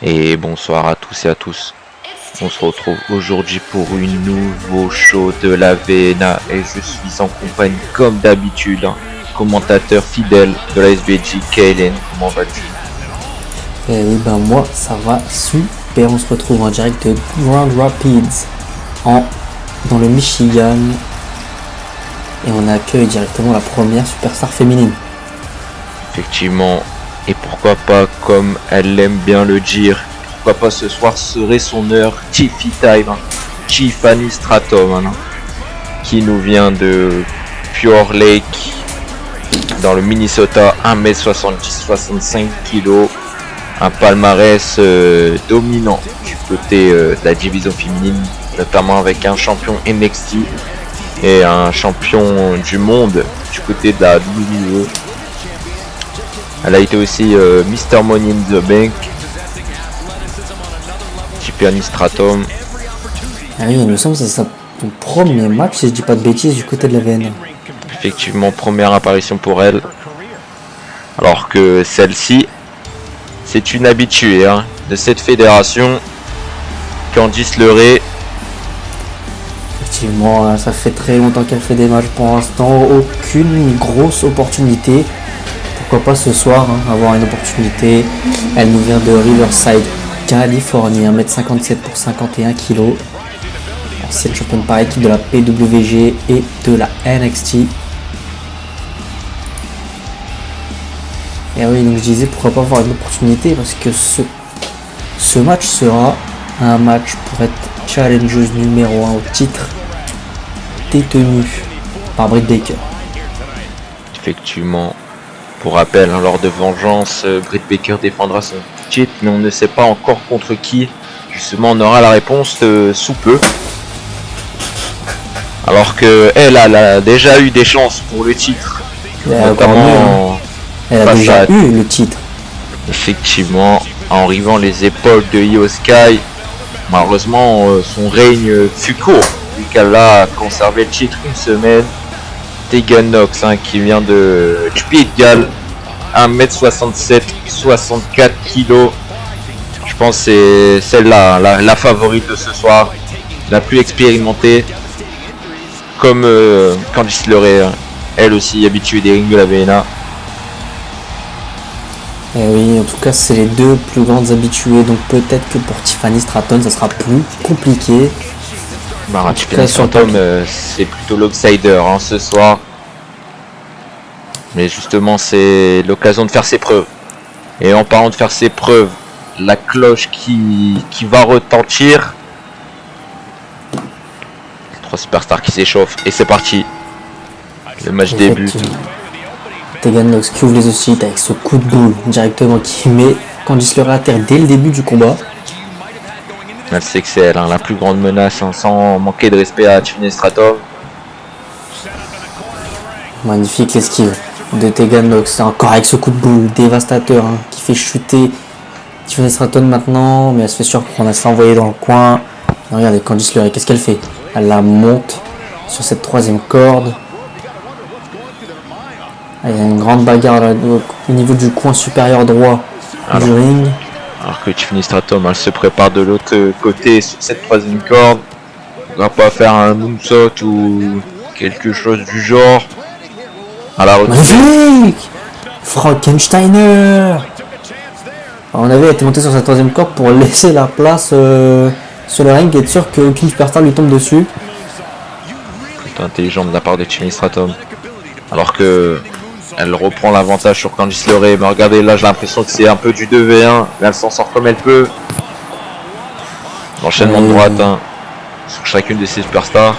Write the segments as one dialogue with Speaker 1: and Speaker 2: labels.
Speaker 1: Et bonsoir à tous et à tous. On se retrouve aujourd'hui pour une nouveau show de la VNA et je suis en compagnie comme d'habitude, commentateur fidèle de la SBJ, Kaylen. Comment vas-tu?
Speaker 2: Eh oui, ben moi ça va super. On se retrouve en direct de Grand Rapids dans le Michigan et on accueille directement la première superstar féminine.
Speaker 1: Effectivement, et pourquoi pas, comme elle aime bien le dire, pourquoi pas ce soir serait son heure Tiffy Time, Tiffany Stratton, qui nous vient de Pure Lake dans le Minnesota, 1m70, 65 kg, un palmarès dominant du côté de la division féminine, notamment avec un champion NXT et un champion du monde du côté de la WWE. Elle a été aussi Mr. Money in the Bank, Tiffany Stratton.
Speaker 2: Ah oui, il me semble que c'est son premier match, si je dis pas de bêtises, du côté de la VN.
Speaker 1: Effectivement, première apparition pour elle. Alors que celle-ci, c'est une habituée de cette fédération, Candice LeRae.
Speaker 2: Effectivement, ça fait très longtemps qu'elle fait des matchs pour l'instant, aucune grosse opportunité. Pourquoi pas ce soir avoir une opportunité. Elle nous vient de Riverside, Californie, 1m57 pour 51 kg. Ancienne championne par équipe de la PWG et de la NXT. Et oui, donc je disais pourquoi pas avoir une opportunité parce que ce match sera un match pour être challengeuse numéro 1 au titre détenu par Britt Baker.
Speaker 1: Effectivement, pour rappel, lors de Vengeance, Britt Baker défendra son titre, mais on ne sait pas encore contre qui. Justement, on aura la réponse sous peu. Alors que elle a déjà eu des chances pour le titre, notamment
Speaker 2: elle a déjà eu le titre.
Speaker 1: Effectivement, en rivant les épaules de Io Sky, malheureusement son règne fut court vu qu'elle a conservé le titre une semaine. Tegan Nox qui vient de Pays de Galles, 1m67, 64 kg. Je pense que c'est celle-là, la favorite de ce soir, la plus expérimentée. Comme Candice LeRae, elle aussi habituée des rings de la VNA.
Speaker 2: Et oui, en tout cas, c'est les deux plus grandes habituées. Donc peut-être que pour Tiffany Stratton, ça sera plus compliqué.
Speaker 1: Tiffany Stratton, c'est plutôt l'outsider ce soir. Mais justement, c'est l'occasion de faire ses preuves. Et en parlant de faire ses preuves, la cloche qui va retentir. 3 superstars qui s'échauffent et c'est parti. Le match débute.
Speaker 2: Tegan Nox qui ouvre les oscillates avec ce coup de boule directement qui met Candice LeRae à terre dès le début du combat.
Speaker 1: Elle sait que c'est elle, la plus grande menace, sans manquer de respect à Tiffany Stratton.
Speaker 2: Magnifique l'esquive de Tegan Nox, encore avec ce coup de boule dévastateur qui fait chuter Tiffany Stratton maintenant, mais elle se fait surprendre, elle se fait envoyer dans le coin. Et regardez Candice LeRae, qu'est-ce qu'elle fait? Elle la monte sur cette troisième corde. Il y a une grande bagarre là, au niveau du coin supérieur droit du ring.
Speaker 1: Alors que Tiffany Stratton, elle se prépare de l'autre côté sur cette troisième corde. On va pas faire un moonsault ou quelque chose du genre. À la retraite.
Speaker 2: Magnifique! Frankensteiner! On avait été monté sur sa troisième corde pour laisser la place sur le ring et être sûr qu'aucune superstar lui tombe dessus.
Speaker 1: Plutôt intelligent de la part de Tiffany Stratton. Alors que elle reprend l'avantage sur Candice LeRae. Mais regardez, là j'ai l'impression que c'est un peu du 2v1. Mais elle s'en sort comme elle peut. L'enchaînement de droite sur chacune de ces superstars.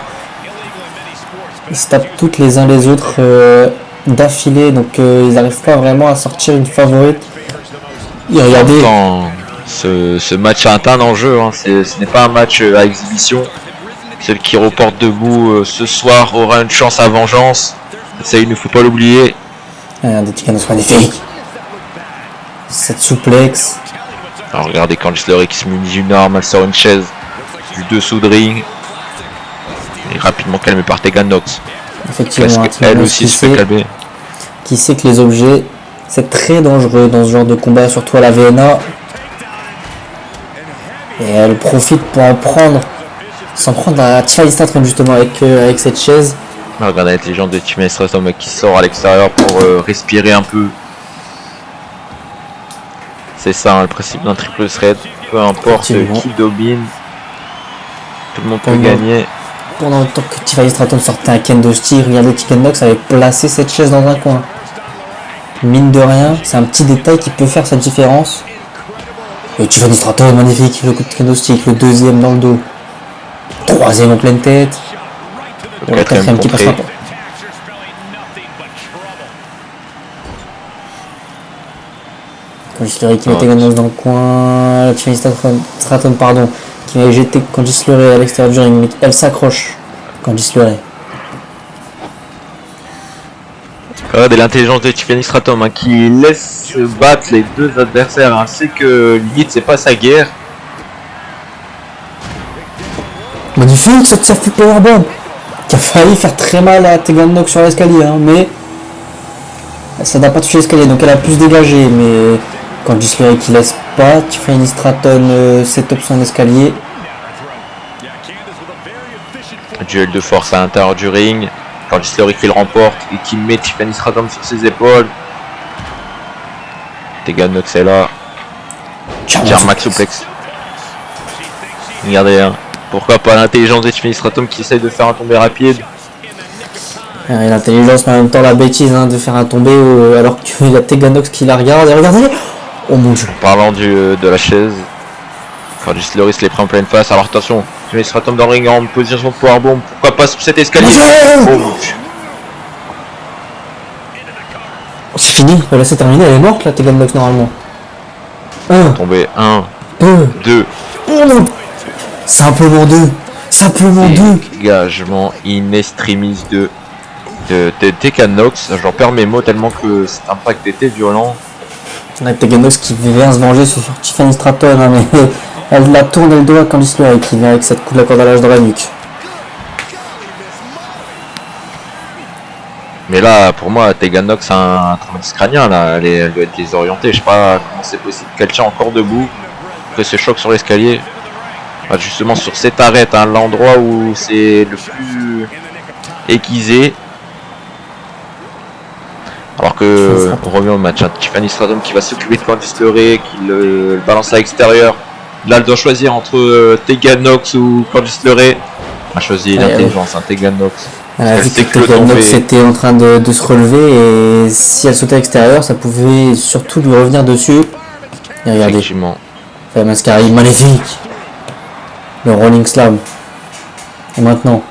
Speaker 2: Ils se tapent toutes les uns les autres d'affilée. Donc ils n'arrivent pas vraiment à sortir une favorite. Et regardez.
Speaker 1: Ce match a un enjeu. Ce n'est pas un match à exhibition. Celle qui reporte debout ce soir aura une chance à Vengeance. Ça, il ne faut pas l'oublier.
Speaker 2: Regardez, Tegan Nox magnifique. Cette souplex.
Speaker 1: Alors regardez Candice LeRae qui se munit d'une arme, elle sort une chaise du dessous de ring. Et rapidement calmée par Tegan Nox.
Speaker 2: Effectivement,
Speaker 1: elle aussi se fait calmer.
Speaker 2: Qui sait que les objets, c'est très dangereux dans ce genre de combat, surtout à la VNA. Et elle profite pour en prendre, s'en prendre à Tiffany Stratton justement avec cette chaise.
Speaker 1: Regarde l'intelligence de Tiffany Stratton qui sort à l'extérieur pour respirer un peu. C'est ça hein, le principe d'un triple threat. Peu importe qui domine, tout le monde peut gagner.
Speaker 2: Pendant le temps que Tiffany Stratton sortait un kendo stick, regardez Tegan Nox avait placé cette chaise dans un coin. Mine de rien, c'est un petit détail qui peut faire cette différence. Et Tiffany Stratton, magnifique, le coup de kendo stick, le deuxième dans le dos. Troisième en pleine tête.
Speaker 1: Le quatrième qui passera pas.
Speaker 2: Candice LeRae qui mettait Tegan Nox dans le coin. Tiffany Stratton, pardon, qui avait jeté Candice LeRae à l'extérieur du ring, mais elle s'accroche. Candice LeRae.
Speaker 1: Regardez l'intelligence de Tiffany Stratton hein, qui laisse se battre les deux adversaires. Hein. C'est que limite c'est pas sa guerre.
Speaker 2: Magnifique cette surf powerbomb qui a failli faire très mal à Tegan Nox sur l'escalier, hein, mais ça n'a pas touché l'escalier donc elle a plus dégagé. Mais Candice LeRae qui laisse pas Tiffany Stratton cette option d'escalier.
Speaker 1: Duel de force à l'intérieur du ring. Candice LeRae qui le remporte et qui met Tiffany Stratton sur ses épaules. Tegan Nox est là. Max suplex. Regardez, hein. Pourquoi pas l'intelligence de Tiffany Stratton qui essaye de faire un tombé rapide.
Speaker 2: Et l'intelligence mais en même temps la bêtise hein, de faire un tombé alors qu'il y a Tegan Nox qui la regarde. Et regardez. Oh mon dieu.
Speaker 1: En parlant de la chaise. Candice LeRae se les prend en pleine face. Alors attention. Tiffany Stratton dans le ring en position de powerbomb. Pourquoi pas sur cet escalier? Oh,
Speaker 2: c'est fini, là c'est terminé, elle est morte là Tegan Nox normalement.
Speaker 1: Tombé 1, 2.
Speaker 2: Simplement 2. Simplement 2.
Speaker 1: Dégagement in extremis de Tegan Nox. J'en perds mes mots tellement que cet impact était violent.
Speaker 2: Tegan Nox qui vient se venger sur Tiffany Stratton hein, mais elle la tourne le doigt à Candice LeRae qui vient avec cette coup de la corde à l'âge dans la nuque.
Speaker 1: Mais là, pour moi, Tegan Nox a un traumatisme crânien, là. Elle doit être désorientée. Je sais pas comment c'est possible qu'elle tient encore debout après ce choc sur l'escalier. Enfin, justement, sur cette arête, hein, l'endroit où c'est le plus aiguisé. Alors que, on revient au match. Hein, Tiffany Stratton qui va s'occuper de Candice LeRae, qui le balance à l'extérieur. Là, elle doit choisir entre Tegan Nox ou Candice LeRae. Elle a choisi l'intelligence, hein, Tegan Nox.
Speaker 2: Elle a vu que Tegan Nox était en train de se relever et si elle sautait à l'extérieur, ça pouvait surtout lui revenir dessus. Et regardez,
Speaker 1: effectivement.
Speaker 2: la mascarille magnifique. Le rolling slam. Et maintenant,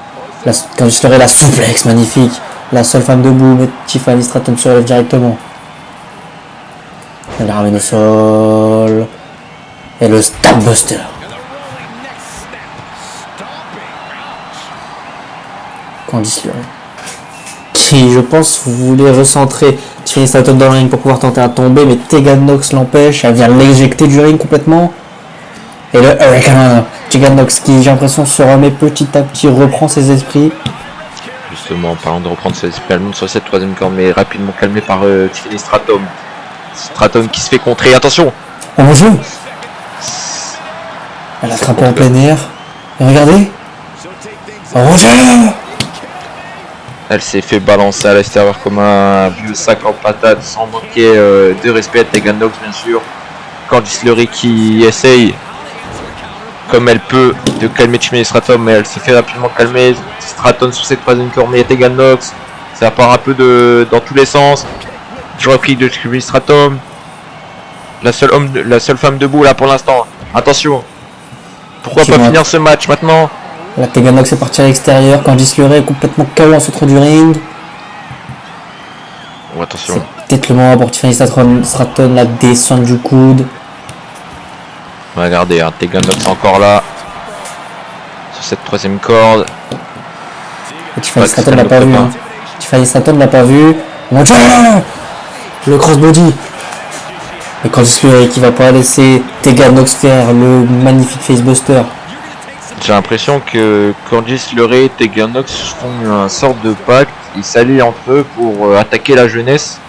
Speaker 2: Candice LeRae la suplex magnifique. La seule femme debout, mais Tiffany Stratton se relève directement. Elle la ramène au sol. Et le Stab Buster. Candice LeRae. Qui, je pense, voulait recentrer Tiffany Stratton dans le ring pour pouvoir tenter un tomber, mais Tegan Nox l'empêche. Elle vient l'éjecter du ring complètement. Et le Hurricane. Tegan Nox qui, j'ai l'impression, se remet petit à petit, reprend ses esprits.
Speaker 1: Justement, en parlant de reprendre ses esprits, elle monte sur cette troisième corde, mais rapidement calmée par Tiffany Stratton. Stratton qui se fait contrer. Attention!
Speaker 2: Oh mon dieu! Elle a attrapé en plein air. Et regardez! Roger!
Speaker 1: Elle s'est fait balancer à l'extérieur comme un vieux sac en patate sans manquer de respect à Tegan Nox bien sûr. Candice LeRae qui essaye comme elle peut de calmer Tiffany Stratton mais elle se fait rapidement calmer. Stratton sur cette troisième corde mais Tegan Nox. Ça part un peu dans tous les sens. Je repris de Tiffany Stratton. La seule femme debout là pour l'instant. Attention. Pourquoi pas finir ce match maintenant?
Speaker 2: La Tegan Nox est partie à l'extérieur, Candice LeRae est complètement KO en centre du ring.
Speaker 1: Oh, attention.
Speaker 2: C'est peut-être le moment pour Tiffany Stratton la descente du coude.
Speaker 1: Regardez, hein, Tegan Nox encore là. Sur cette troisième corde.
Speaker 2: Et Tiffany Stratton l'a pas vu. Hein. Tiffany Stratton l'a pas vu. Le crossbody. Et Candice LeRae qui va pas laisser Tegan Nox faire le magnifique facebuster.
Speaker 1: J'ai l'impression que Candice LeRae et Tegan Nox font une sorte de pacte, ils s'allient entre eux pour attaquer la jeunesse.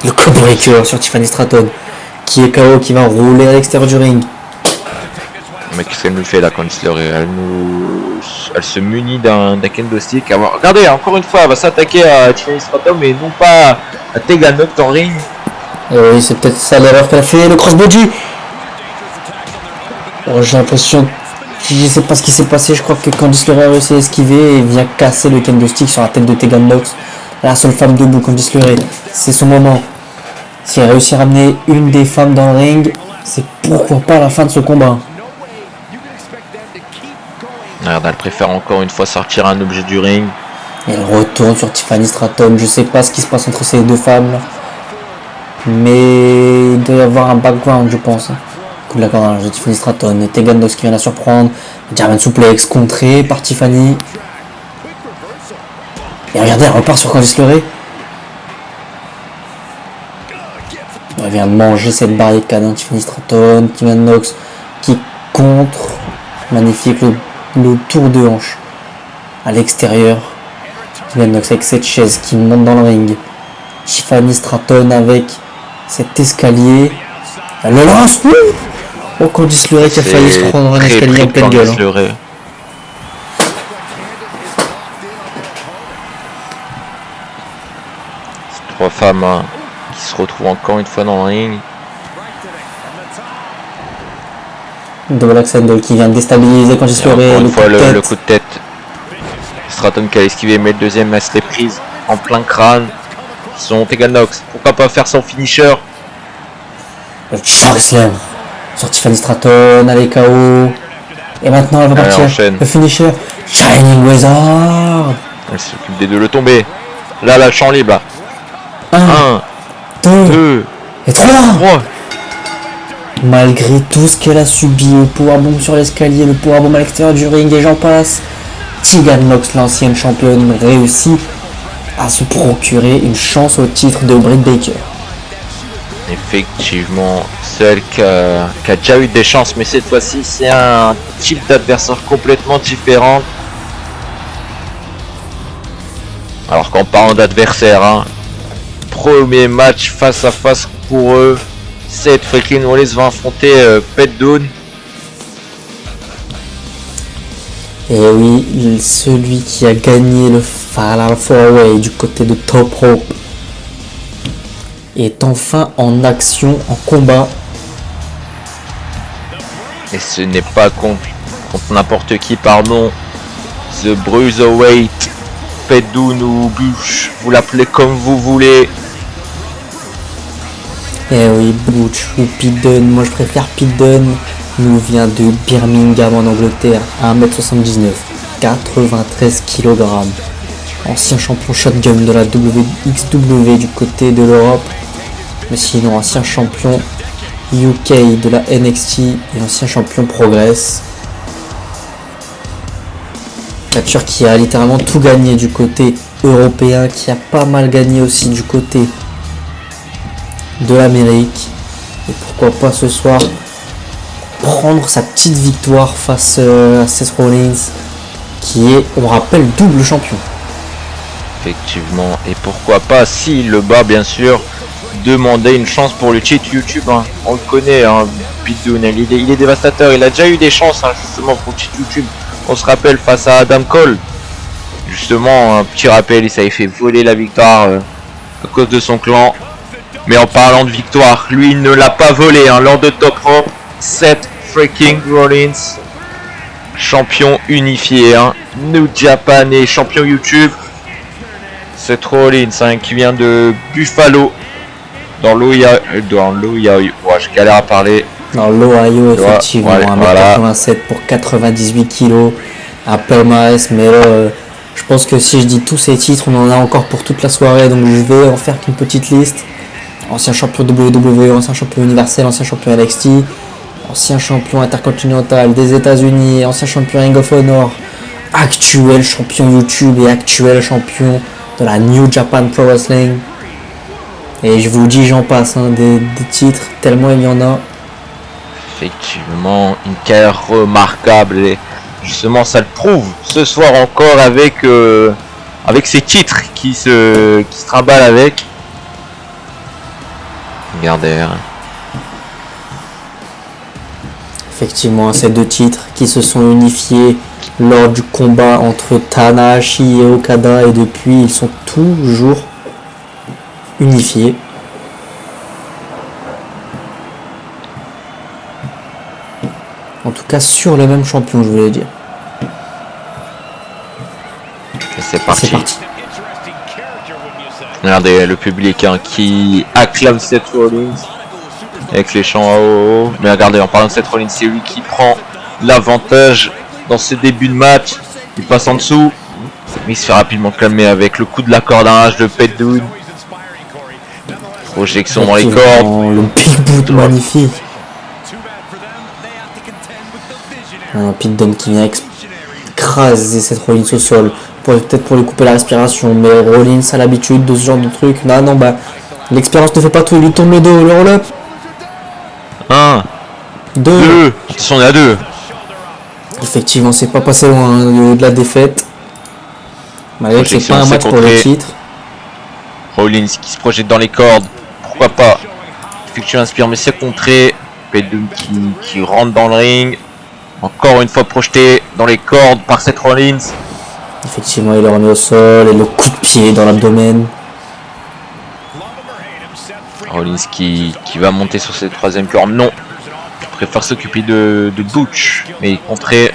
Speaker 2: Le Codebreaker sur Tiffany Stratton, qui est KO, qui va rouler à l'extérieur du ring.
Speaker 1: Mais qu'est-ce qu'elle nous fait là quand elle se elle se munit d'un kendo stick. Regardez, encore une fois, elle va s'attaquer à Tiffany Stratton, mais non pas à Tegan Nox en ring.
Speaker 2: Et oui, c'est peut-être ça l'erreur qu'elle a fait, le crossbody. Oh, j'ai l'impression, je sais pas ce qui s'est passé, je crois que Candice LeRae a réussi à esquiver et vient casser le kendo stick sur la tête de Tegan Nox. La seule femme debout, Candice LeRae, c'est son moment. Si elle réussit à ramener une des femmes dans le ring, c'est pourquoi pas la fin de ce combat.
Speaker 1: Regarde, elle préfère encore une fois sortir un objet du ring.
Speaker 2: Et elle retourne sur Tiffany Stratton, je sais pas ce qui se passe entre ces deux femmes là. Mais il doit y avoir un background, je pense. Coup de la corde de Tiffany Stratton et Tegan Nox qui vient la surprendre. German suplex contré par Tiffany. Et regardez, elle repart sur Candice LeRae. Elle vient de manger cette barricade, hein, Tiffany Stratton, Tegan Nox qui contre. Magnifique le tour de hanche à l'extérieur. Tegan Nox avec cette chaise qui monte dans le ring. Tiffany Stratton avec cet escalier. Elle le lance. Oh, Candice LeRae qui a failli se prendre un escalier en pleine gueule. Hein.
Speaker 1: Ces trois femmes qui se retrouvent encore une fois dans le ring.
Speaker 2: Double Axe Handle qui vient de déstabiliser Candice LeRae.
Speaker 1: Encore une fois le coup de tête. Stratton qui a esquivé, mais le deuxième elle se l'est prise en plein crâne. Son Tegan Nox, pourquoi pas faire son finisher.
Speaker 2: Le Chokeslam sur Tiffany Stratton, elle est KO. Et maintenant elle va partir. Le finisher, Shining Wizard.
Speaker 1: Elle s'occupe des deux, le tomber. Là, le champ libre.
Speaker 2: 1, 2 et 3. Malgré tout ce qu'elle a subi, le powerbomb sur l'escalier, le powerbomb à l'extérieur du ring et j'en passe, Tegan Nox, l'ancienne championne, réussit à se procurer une chance au titre de Britt Baker.
Speaker 1: Effectivement, celle qui a déjà eu des chances, mais cette fois-ci c'est un type d'adversaire complètement différent. Alors qu'en parlant d'adversaire, hein, premier match face à face pour eux, Seth freaking Rollins va affronter Pete Dunne.
Speaker 2: Et oui, celui qui a gagné le Fatal 4-Way du côté de Top Rope est enfin en action, en combat.
Speaker 1: Et ce n'est pas contre n'importe qui, pardon. The Bruiserweight, Pete Dunne ou Butch, vous l'appelez comme vous voulez.
Speaker 2: Eh oui, Butch ou Pete Dunne, moi je préfère Pete Dunne. Nous vient de Birmingham en Angleterre, à 1m79, 93 kg. Ancien champion shotgun de la WXW du côté de l'Europe. Mais sinon, ancien champion UK de la NXT et ancien champion Progress. Catcheur qui a littéralement tout gagné du côté européen, qui a pas mal gagné aussi du côté de l'Amérique. Et pourquoi pas ce soir prendre sa petite victoire face à Seth Rollins, qui est, on rappelle, double champion.
Speaker 1: Effectivement, et pourquoi pas, s'il le bat bien sûr, demander une chance pour le cheat YouTube, hein. On le connaît, hein, Pete Dunne, il est dévastateur, il a déjà eu des chances, hein, justement pour le cheat YouTube. On se rappelle face à Adam Cole, justement, un petit rappel, il s'avait fait voler la victoire à cause de son clan. Mais en parlant de victoire, lui il ne l'a pas volé, hein, lors de Top Rope, Seth freaking Rollins, champion unifié, hein, New Japan et champion YouTube. Seth Rollins, hein, qui vient de Buffalo, dans l'Ohio, ouais, je galère à parler.
Speaker 2: Dans l'Ohio, effectivement,
Speaker 1: ouais,
Speaker 2: 1m87 pour 98 kg, un palmarès, mais là, je pense que si je dis tous ces titres, on en a encore pour toute la soirée, donc je vais en faire qu'une petite liste. Ancien champion WWE, ancien champion universel, ancien champion NXT, ancien champion intercontinental des États-Unis, ancien champion Ring of Honor, actuel champion YouTube et actuel champion de la New Japan Pro Wrestling. Et je vous dis, j'en passe, hein, des titres, tellement il y en a.
Speaker 1: Effectivement, une carrière remarquable et justement ça le prouve ce soir encore avec ces titres qui se trimballent avec. Regardez.
Speaker 2: Effectivement, ces deux titres qui se sont unifiés lors du combat entre Tanahashi et Okada, et depuis ils sont toujours unifiés. En tout cas sur le même champion, je voulais dire.
Speaker 1: Et c'est parti. Regardez le public qui acclame Seth Rollins avec les chants à haut. Mais regardez, en parlant de Seth Rollins, c'est lui qui prend l'avantage dans ce début de match. Il passe en dessous, mais il se fait rapidement calmer avec le coup de la corde à rage de Pete Dunne. Projection dans les cordes.
Speaker 2: Le big boot magnifique. Pete Dunne qui vient écraser cette Rollins au sol. Peut-être pour lui couper la respiration, mais Rollins a l'habitude de ce genre de truc. Non, l'expérience ne fait pas tout, il lui tourne le dos, le roll-up.
Speaker 1: 1, 2, attention, on est à 2.
Speaker 2: Effectivement, c'est pas passé loin de la défaite. Malgré que c'est pas un match pour le titre.
Speaker 1: Rollins qui se projette dans les cordes, pourquoi pas. Effectue un spear, mais c'est contré. Pete Dunne qui rentre dans le ring. Encore une fois projeté dans les cordes par Seth Rollins.
Speaker 2: Effectivement, il est remis au sol et le coup de pied dans l'abdomen.
Speaker 1: Rollins qui va monter sur cette troisième corde. Non, il préfère s'occuper de Butch, mais il est contré.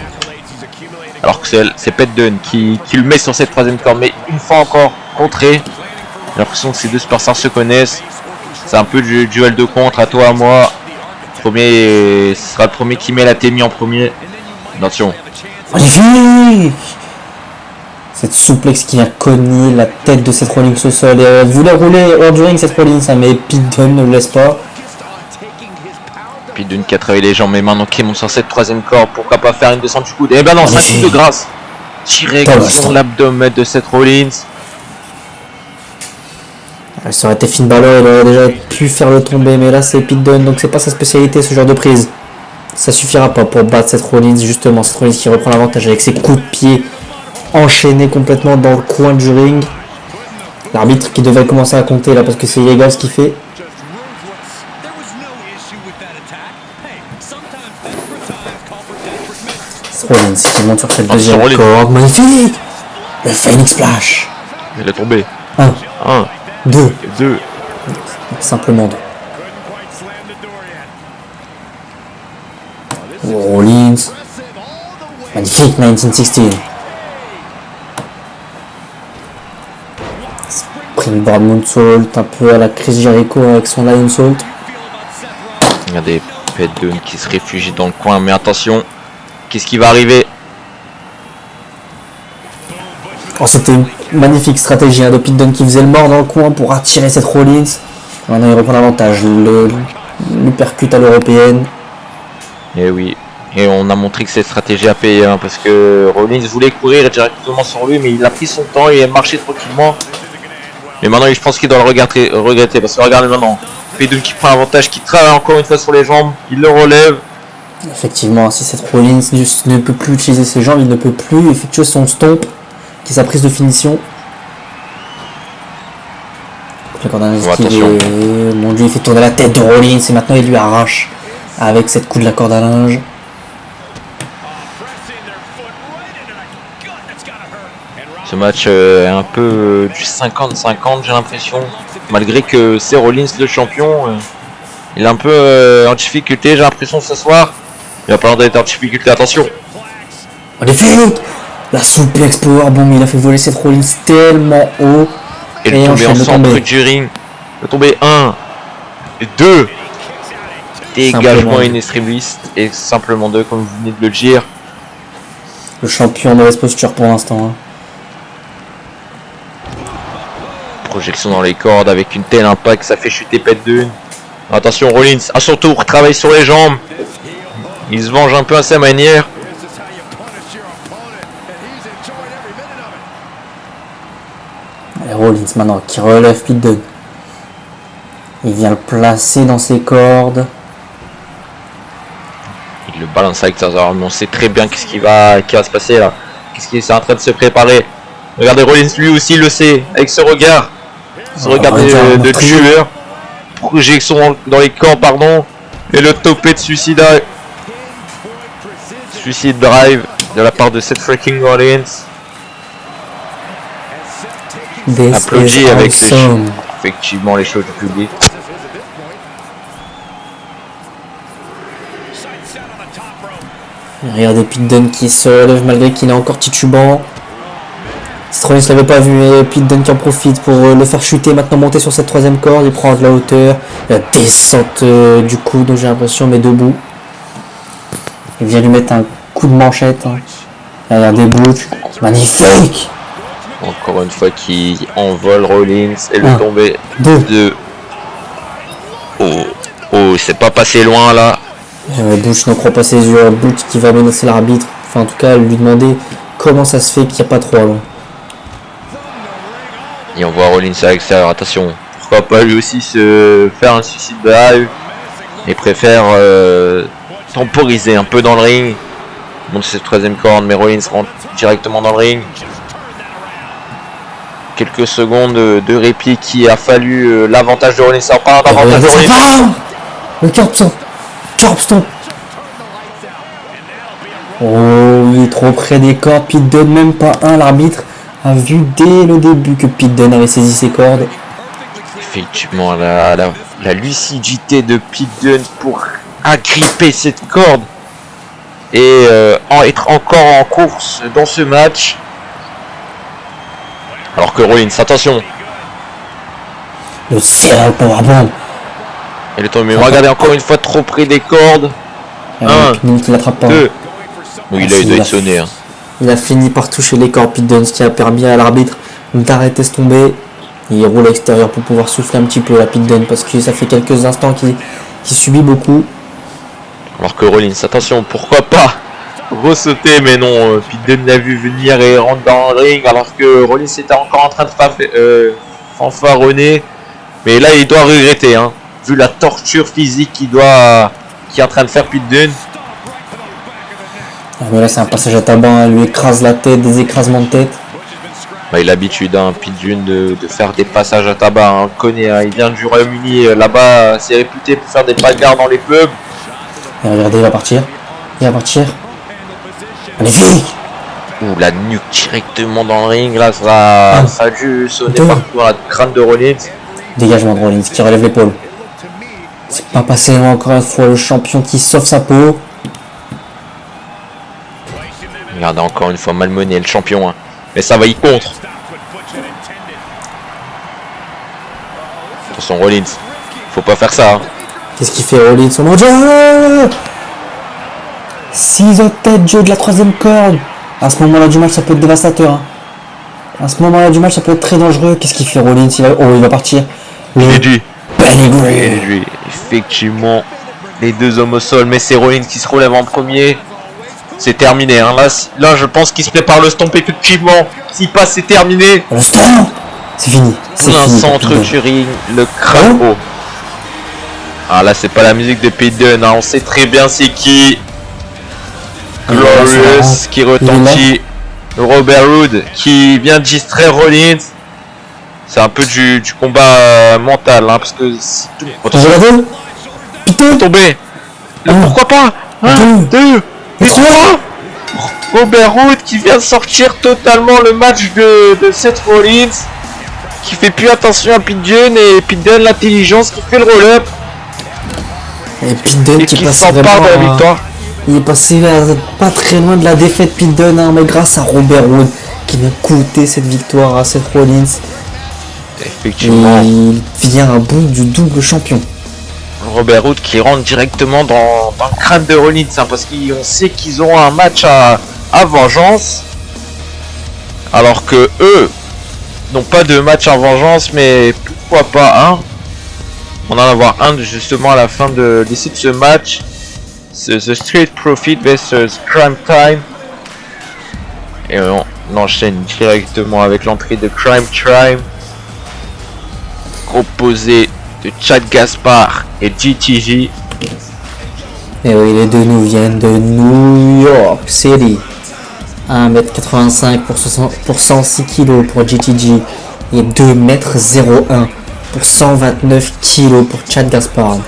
Speaker 1: Alors que c'est Pete Dunne qui le met sur cette troisième corde, mais une fois encore contré. J'ai l'impression que ces deux superstars se connaissent. C'est un peu du duel de contre, à toi, à moi. Ce sera le premier qui met la Temi en premier. Attention.
Speaker 2: Magnifique! Cette souplex qui vient cogner la tête de cette Rollins au sol. Et elle voulait rouler hors du ring cette Rollins, mais Pete Dunne ne le laisse pas.
Speaker 1: Pete Dunne qui a travaillé les jambes, mais maintenant qui monte sur cette troisième corde. Pourquoi pas faire une descente du coude? Eh ben non, c'est un coup de grâce. Tiré sur l'abdomen de cette Rollins.
Speaker 2: Ça aurait été Finn Balor, il aurait déjà pu faire le tomber, mais là c'est Pete Dunne, donc c'est pas sa spécialité ce genre de prise. Ça suffira pas pour battre cette Rollins, justement, cette Rollins qui reprend l'avantage avec ses coups de pied enchaînés complètement dans le coin du ring. L'arbitre qui devait commencer à compter là parce que c'est illégal ce qu'il fait. Rollins qui monte sur cette deuxième corde, magnifique. Le Phoenix Splash.
Speaker 1: Il est tombé.
Speaker 2: 1, 2. Simplement 2. Rollins. Magnifique 1916. Springboard Moonsault, un peu à la Chris Jericho avec son Lion Salt.
Speaker 1: Regardez Pete Dunne qui se réfugie dans le coin, mais attention, qu'est-ce qui va arriver?
Speaker 2: Oh, c'était une magnifique stratégie de Pete Dunne qui faisait le mort dans le coin pour attirer cette Rollins. Maintenant il reprend l'avantage, le percute à l'européenne.
Speaker 1: Et oui, et on a montré que cette stratégie a payé, parce que Rollins voulait courir directement sur lui, mais il a pris son temps, il a marché tranquillement. Mais maintenant je pense qu'il doit le regretter, parce que regardez maintenant, Pete Dunne qui prend l'avantage, qui travaille encore une fois sur les jambes, il le relève.
Speaker 2: Effectivement, si cette Rollins ne peut plus utiliser ses jambes, il ne peut plus effectuer son stomp, qui est sa prise de finition. Mon dieu, il fait tourner la tête de Rollins et maintenant il lui arrache avec cette coup de la corde à linge.
Speaker 1: Ce match est un peu du 50-50, j'ai l'impression. Malgré que c'est Rollins le champion, il est un peu en difficulté, j'ai l'impression ce soir. Il va pas d'être en difficulté, attention.
Speaker 2: Magnifique! La souplex powerbomb, il a fait voler cette Rollins tellement haut.
Speaker 1: Et le tomber en centre du ring. Le tomber 1, 2. Dégagement in extremis et simplement 2, comme vous venez de le dire.
Speaker 2: Le champion de mauvaise posture pour l'instant.
Speaker 1: Projection dans les cordes avec une telle impact, ça fait chuter Pete Dunne. Attention, Rollins à son tour travaille sur les jambes. Il se venge un peu à sa manière.
Speaker 2: Et Rollins maintenant qui relève Pete Dunne. Il vient le placer dans ses cordes.
Speaker 1: Il le balance avec sa arme. On sait très bien qu'est-ce qui va se passer là. Qu'est-ce qui est en train de se préparer. Regardez, Rollins lui aussi le sait avec ce regard. Ce regard de tueur. Projection dans les camps, pardon. Et le topé de suicida. suicide drive de la part de Seth freaking Rollins. Applaudi avec effectivement les choses du public.
Speaker 2: Regardez Pete Dunne qui se relève malgré qu'il est encore titubant. Seth Rollins ne l'avait pas vu, mais Pete Dunne qui en profite pour le faire chuter, maintenant monter sur cette troisième corde, il prend de la hauteur, la descente du coude, donc j'ai l'impression, mais debout. Il vient lui mettre un coup de manchette. Hein. Regardez Butch, magnifique.
Speaker 1: Encore une fois qui envole Rollins et le tombé de... Oh, c'est pas passé loin là.
Speaker 2: Butch n'en croit pas ses yeux, Butch qui va menacer l'arbitre, enfin en tout cas lui demander comment ça se fait qu'il n'y a pas trop loin.
Speaker 1: Et on voit Rollins à l'extérieur, attention, pourquoi pas lui aussi se faire un suicide drive et préfère temporiser un peu dans le ring. Monte cette troisième corde, mais Rollins rentre directement dans le ring. Quelques secondes de répit qui a fallu l'avantage de Rollins. Ça repart d'avantage de Rollins.
Speaker 2: Le Curbstone. Oh, il est trop près des cordes. Pete Dunne, même pas un. L'arbitre a vu dès le début que Pete Dunne avait saisi ses cordes.
Speaker 1: Effectivement, la lucidité de Pete Dunne pour agripper cette corde et être encore en course dans ce match. Alors que Rollins, attention.
Speaker 2: Le Serial Powerbomb.
Speaker 1: Il est tombé. Regardez encore une fois trop près des cordes. Un,
Speaker 2: qui l'attrape pas.
Speaker 1: Deux. Oui, il a dû être sonné. Hein.
Speaker 2: Il a fini par toucher les cordes Pete Dunne, ce qui a permis à l'arbitre d'arrêter ce tomber. Il roule à l'extérieur pour pouvoir souffler un petit peu la Pete Dunne parce que ça fait quelques instants qu'il subit beaucoup. Alors
Speaker 1: que Rollins, attention, pourquoi pas ressauter, mais non, Pete Dunne l'a vu venir et rentre dans le ring alors que Rollins était encore en train de fanfaronner. Mais là, il doit regretter, hein, vu la torture physique qui est en train de faire Pete Dunne.
Speaker 2: Ah, mais là, c'est un passage à tabac, hein, lui écrase la tête, des écrasements de tête.
Speaker 1: Bah, il a l'habitude, hein, Pete Dunne, de faire des passages à tabac. Hein, on le connaît, hein, il vient du Royaume-Uni, là-bas, c'est réputé pour faire des bagarres dans les pubs.
Speaker 2: Et regardez, il va partir. Magnifique.
Speaker 1: Ouh, la nuque directement dans le ring, là, ça a dû sonner partout dans la crâne de Rollins.
Speaker 2: Dégagement de Rollins qui relève l'épaule. C'est pas passé loin encore une fois, le champion qui sauve sa peau.
Speaker 1: Regardez encore une fois malmené le champion, hein. Mais ça va y contre. Attention Rollins, faut pas faire ça. Hein.
Speaker 2: Qu'est-ce qu'il fait Rollins? Oh mon Dieu! Ciseaux tête Dieu de la troisième corde. À ce moment-là du match, ça peut être dévastateur. Hein. À ce moment-là du match, ça peut être très dangereux. Qu'est-ce qu'il fait Rollins? Il va partir.
Speaker 1: Pedigree. Effectivement, les deux hommes au sol, mais c'est Rollins qui se relève en premier. C'est terminé. Hein. Là, je pense qu'il se prépare le stomp effectivement. S'il passe, c'est terminé.
Speaker 2: Le stomp. C'est fini.
Speaker 1: C'est un centre du ring, le crapaud. Ah là, c'est pas la musique de Pete Dunne. Hein. On sait très bien c'est qui. Glorious qui retentit. Robert Roode qui vient distraire Rollins. C'est un peu du combat mental, hein, parce que
Speaker 2: attention, Pete
Speaker 1: tombé. Pourquoi pas? 2 et 3. Robert Roode qui vient de sortir totalement le match de Seth Rollins, qui fait plus attention à Pete Dunne, et Pete Dunne l'intelligence qui fait le roll-up.
Speaker 2: Et Pete Dunne qui
Speaker 1: s'empare de la victoire.
Speaker 2: Il est passé pas très loin de la défaite Pete Dunne, hein, mais grâce à Robert Roode qui vient coûter cette victoire à Seth Rollins.
Speaker 1: Effectivement.
Speaker 2: Il vient à bout du double champion.
Speaker 1: Robert Roode qui rentre directement dans le crâne de Rollins, hein, parce qu'on sait qu'ils ont un match à vengeance, alors que eux n'ont pas de match à vengeance, mais pourquoi pas un. On en avoir un justement à la fin d'ici de ce match. C'est The Street Profit vs Crime Time. Et on enchaîne directement avec l'entrée de Crime Time, composé de Chad Gaspard et GTG.
Speaker 2: Et oui, les deux nous viennent de New York City. 1m85 pour 106 kg pour GTG et 2m01 pour 129 kg pour Chad Gaspard.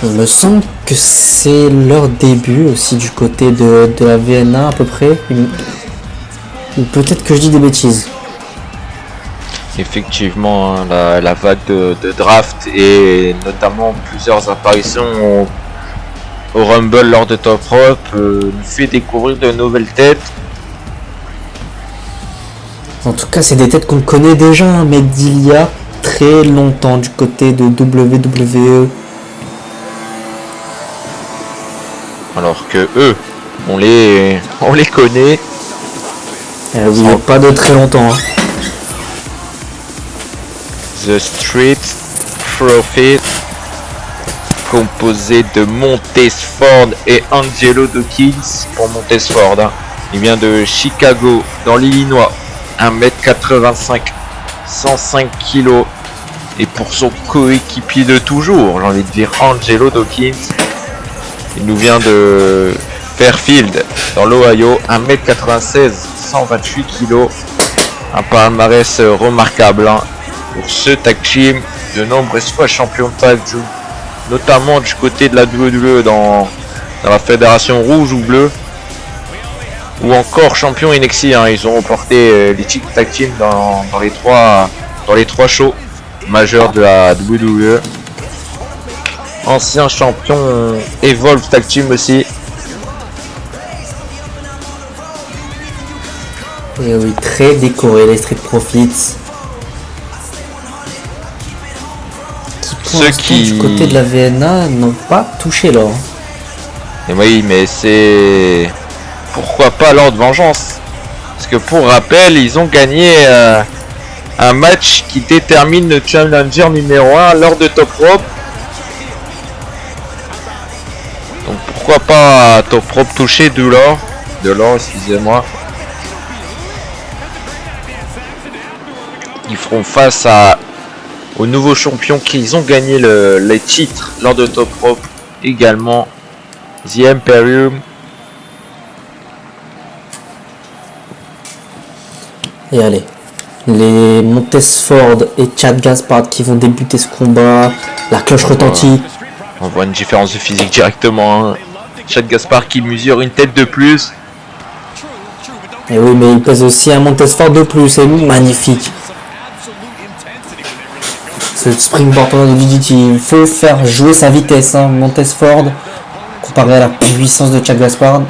Speaker 2: Il me semble que c'est leur début aussi du côté de la VNA à peu près. Ou peut-être que je dis des bêtises.
Speaker 1: Effectivement, hein, la vague de draft et notamment plusieurs apparitions au Rumble lors de Top Rope nous fait découvrir de nouvelles têtes.
Speaker 2: En tout cas, c'est des têtes qu'on connaît déjà, hein, mais d'il y a très longtemps du côté de WWE.
Speaker 1: Alors que eux, on les connaît.
Speaker 2: Oui, pas de très longtemps. Hein.
Speaker 1: The Street Profit, composé de Montez-Ford et Angelo Dawkins. Pour Montez-Ford, hein. Il vient de Chicago, dans l'Illinois, 1m85, 105 kg. Et pour son coéquipier de toujours, j'ai envie de dire Angelo Dawkins, il nous vient de Fairfield, dans l'Ohio, 1m96, 128 kg. Un palmarès remarquable, hein. Pour ce tag team, de nombreuses fois champion de tag team, notamment du côté de la WWE dans la fédération rouge ou bleue, ou encore champion NXT, hein. Ils ont remporté les titres tag team dans les trois shows majeurs de la WWE. Ancien champion Evolve tag team aussi.
Speaker 2: Et oui, très décoré les Street Profits.
Speaker 1: Ceux qui
Speaker 2: du côté de la VNA n'ont pas touché l'or.
Speaker 1: Et oui, mais c'est pourquoi pas Lord Vengeance, parce que pour rappel, ils ont gagné un match qui détermine le challenger numéro 1 lors de Top Rope. Donc pourquoi pas Top Rope toucher de l'or, excusez-moi. Ils feront face aux nouveaux champions qui ont gagné les titres lors de Top Rope, également The Imperium.
Speaker 2: Et allez, les Montez-Ford et Chad Gaspard qui vont débuter ce combat. La cloche retentit.
Speaker 1: On voit une différence de physique directement, hein. Chad Gaspard qui mesure une tête de plus.
Speaker 2: Et oui, mais il pèse aussi un Montez-Ford de plus. C'est magnifique. Ce springboard de DDT, il faut faire jouer sa vitesse, hein, Montez-Ford, comparé à la puissance de Chad Gaspard.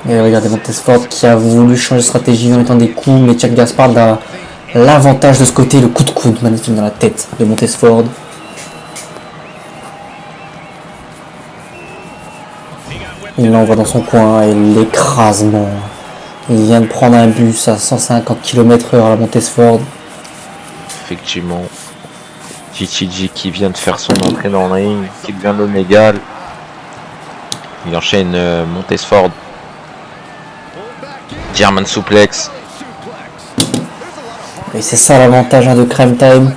Speaker 2: Et regardez Montez-Ford qui a voulu changer de stratégie en mettant des coups, mais Chad Gaspard a l'avantage de ce côté, le coup de coude magnifique dans la tête de Montez-Ford. Il l'envoie dans son coin et l'écrasement. Il vient de prendre un bus à 150 km/h à la Montez-Ford.
Speaker 1: Effectivement, GTG qui vient de faire son entrée dans le ring, qui devient l'homme égal. Il enchaîne Montez-Ford. German suplex.
Speaker 2: Et c'est ça l'avantage, hein, de Crime Time.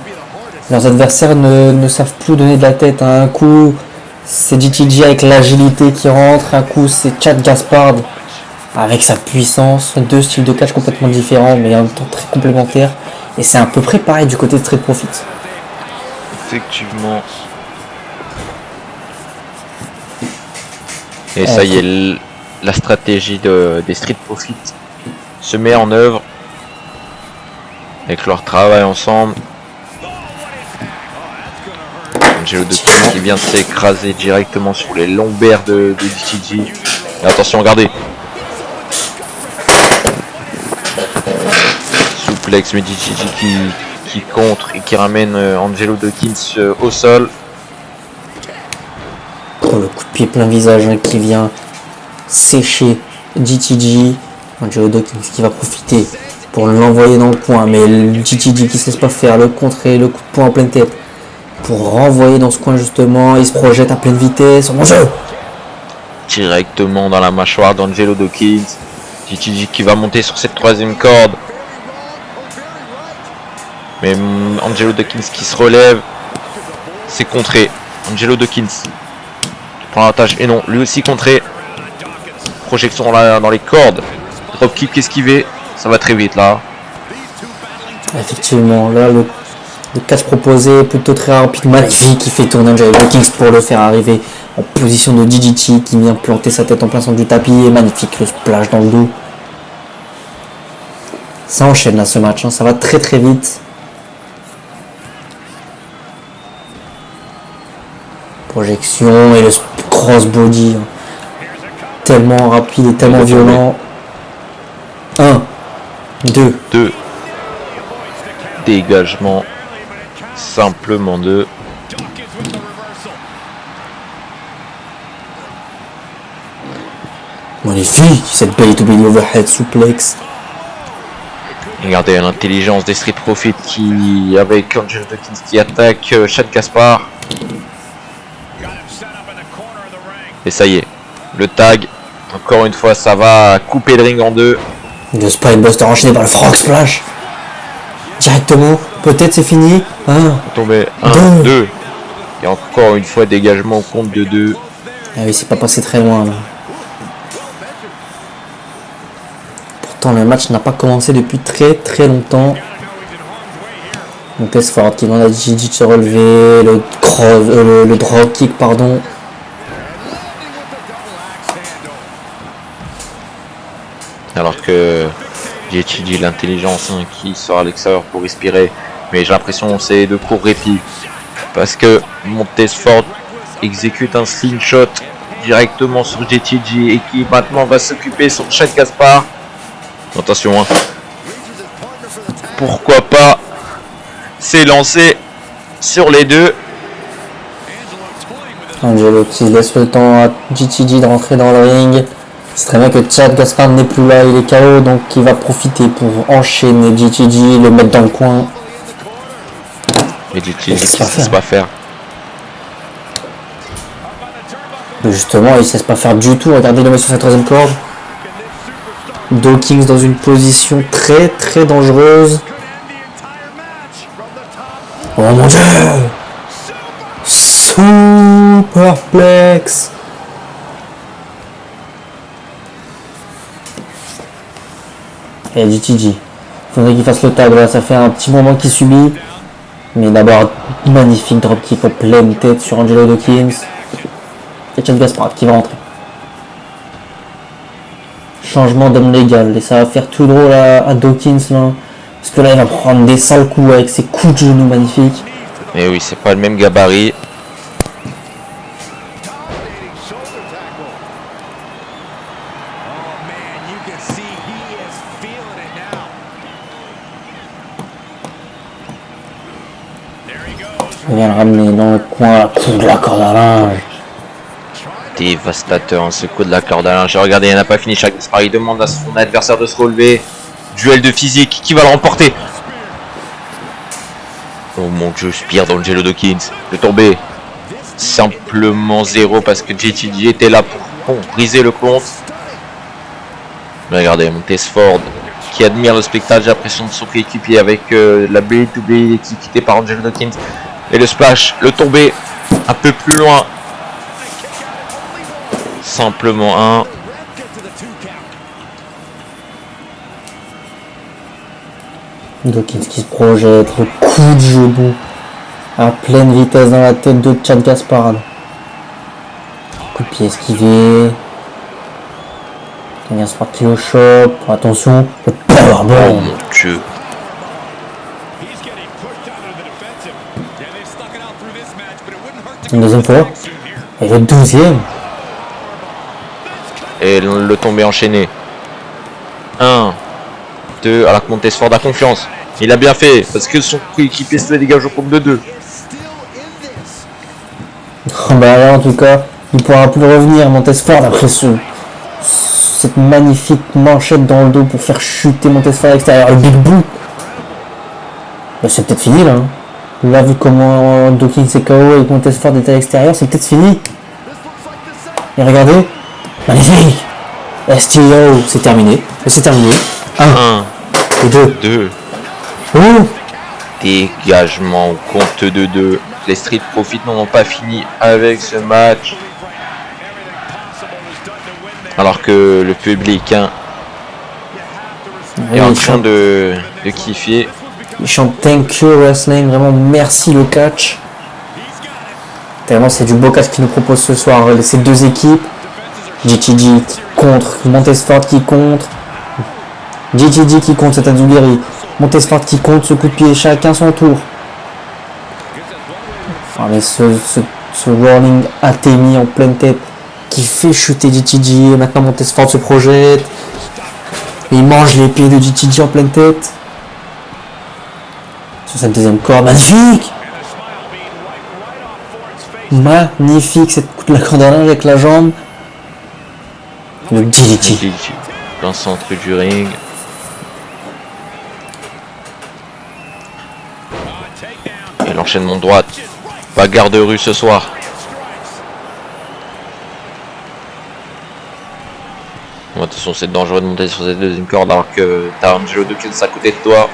Speaker 2: Leurs adversaires ne savent plus donner de la tête, hein. Un coup c'est GTG avec l'agilité qui rentre, un coup c'est Chad Gaspard avec sa puissance. Deux styles de catch complètement différents mais en même temps très complémentaires. Et c'est à peu près pareil du côté de Street Profits.
Speaker 1: Effectivement. Et ça y est, la stratégie des Street Profits se met en œuvre avec leur travail ensemble. Angelo Dawkins qui vient de s'écraser directement sur les lombaires de DTG. Et attention, regardez. Suplex, mais DTG qui contre et qui ramène Angelo Dawkins au sol.
Speaker 2: Oh, le coup de pied plein visage, hein, qui vient sécher DTG. Angelo Dawkins qui va profiter pour l'envoyer dans le coin, mais le DTG qui ne se laisse pas faire, le contrer, le coup de poing en pleine tête pour renvoyer dans ce coin justement. Il se projette à pleine vitesse. Mon jeu
Speaker 1: directement dans la mâchoire d'Angelo Dawkins. DTG qui va monter sur cette troisième corde, mais Angelo Dawkins qui se relève, c'est contré. Angelo Dawkins qui prend l'avantage, et non, lui aussi contré. Projection là dans les cordes, dropkick esquivé, ça va très vite là.
Speaker 2: Effectivement, là Le catch proposé, plutôt très rapide, magnifique, qui fait tourner Angelo Dawkins pour le faire arriver en position de DDT qui vient planter sa tête en plein centre du tapis. Et magnifique, le splash dans le dos. Ça enchaîne là ce match, hein. Ça va très très vite. Projection et le crossbody. Tellement rapide et tellement violent. 1, 2.
Speaker 1: Dégagement. Simplement 2.
Speaker 2: Magnifique, cette belly to belly overhead suplex.
Speaker 1: Regardez l'intelligence des Street Profits qui, avec Angelo Dawkins qui attaque Shad Gaspard. Et ça y est, le tag, encore une fois, ça va couper le ring en 2.
Speaker 2: Le Spinebuster enchaîné par le Frog Splash. Directement, peut-être c'est fini. 1,
Speaker 1: Tombé 1, 2. Et encore une fois, dégagement au compte de 2.
Speaker 2: Ah oui, c'est pas passé très loin là. Pourtant, le match n'a pas commencé depuis très très longtemps. Montez Ford qui demande à Gigi de se relever. Le drop kick, pardon.
Speaker 1: Alors que JTG l'intelligence qui sort à l'extérieur pour respirer. Mais j'ai l'impression que c'est de court répit. Parce que Montesford exécute un slingshot directement sur JTG et qui maintenant va s'occuper sur Shad Gaspard. Attention, hein. Pourquoi pas s'élancer sur les deux.
Speaker 2: Angelo qui laisse le temps à JTG de rentrer dans le ring. C'est très bien que Shad Gaspard n'est plus là, il est KO, donc il va profiter pour enchaîner JTG, le mettre dans le coin.
Speaker 1: Mais JTG qui ne sait pas faire.
Speaker 2: Mais justement, il ne sait pas faire du tout. Regardez, le met sur sa troisième corde. Dawkins dans une position très très dangereuse. Oh mon dieu! Superplex! Et JTG. Il faudrait qu'il fasse le tag. Là, ça fait un petit moment qu'il subit. Mais d'abord, magnifique dropkick en pleine tête sur Angelo Dawkins. Et Shad Gaspard qui va rentrer. Changement d'homme légal. Et ça va faire tout drôle à Dawkins là. Parce que là, il va prendre des sales coups avec ses coups de genoux magnifiques.
Speaker 1: Mais oui, c'est pas le même gabarit.
Speaker 2: Il vient le ramener dans le coin, coup de la corde à linge.
Speaker 1: Dévastateur, hein, ce coup de la corde à linge. Regardez, il n'a pas fini. Shad Gaspard, il demande à son adversaire de se relever. Duel de physique, qui va le remporter? Oh mon dieu, spire d'Angelo Dawkins. Le tombé. Simplement 0 parce que JTG était là pour briser le compte. Mais regardez, Montesford qui admire le spectacle. J'ai l'impression de son coéquipier avec la belly to belly exécutée par Angelo Dawkins. Et le splash, le tombé un peu plus loin. Simplement 1.
Speaker 2: Dawkins qui se projette, le coup de genou à pleine vitesse dans la tête de Shad Gaspard. Coup de pied esquivé. Gaspard qui le chope. Attention, le powerbomb.
Speaker 1: Oh mon dieu.
Speaker 2: Une deuxième fois. Et le deuxième.
Speaker 1: Et le tombé enchaîné. 1, 2, alors que Montesford a confiance. Il a bien fait, parce que son coéquipier se dégage au compte de 2.
Speaker 2: Bah là en tout cas, il pourra plus revenir Montesford après cette magnifique manchette dans le dos pour faire chuter Montesford à l'extérieur. Le big boot. Bah, c'est peut-être fini là. Hein. Là vu comment Dawkins est KO et Montesford est à l'extérieur, c'est peut-être fini. Et regardez. Magnifique. STO, c'est terminé. C'est terminé. 1 et
Speaker 1: 2.
Speaker 2: Oh.
Speaker 1: Dégagement au compte de 2. Les Street Profits n'en ont pas fini avec ce match. Alors que le public est en train de kiffer.
Speaker 2: Il chante Thank you wrestling, vraiment merci le catch. Tellement c'est du beau catch qui nous propose ce soir ces deux équipes. GTG qui contre, Montesfort qui contre. GTG qui compte, c'est Adzugiri. Montesfort qui compte ce coup de pied, chacun son tour. Enfin, mais ce rolling Atemi en pleine tête qui fait chuter GTG. Et maintenant Montesfort se projette. Et il mange les pieds de GTG en pleine tête. Sur cette deuxième corde, magnifique! Magnifique cette coup de la corde à linge avec la jambe. Le DDT.
Speaker 1: Plein centre du ring. Et l'enchaînement droite. Bagarre de rue ce soir. Bon, attention, c'est dangereux de monter sur cette deuxième corde alors que t'as Angelo Dawkins à côté de toi.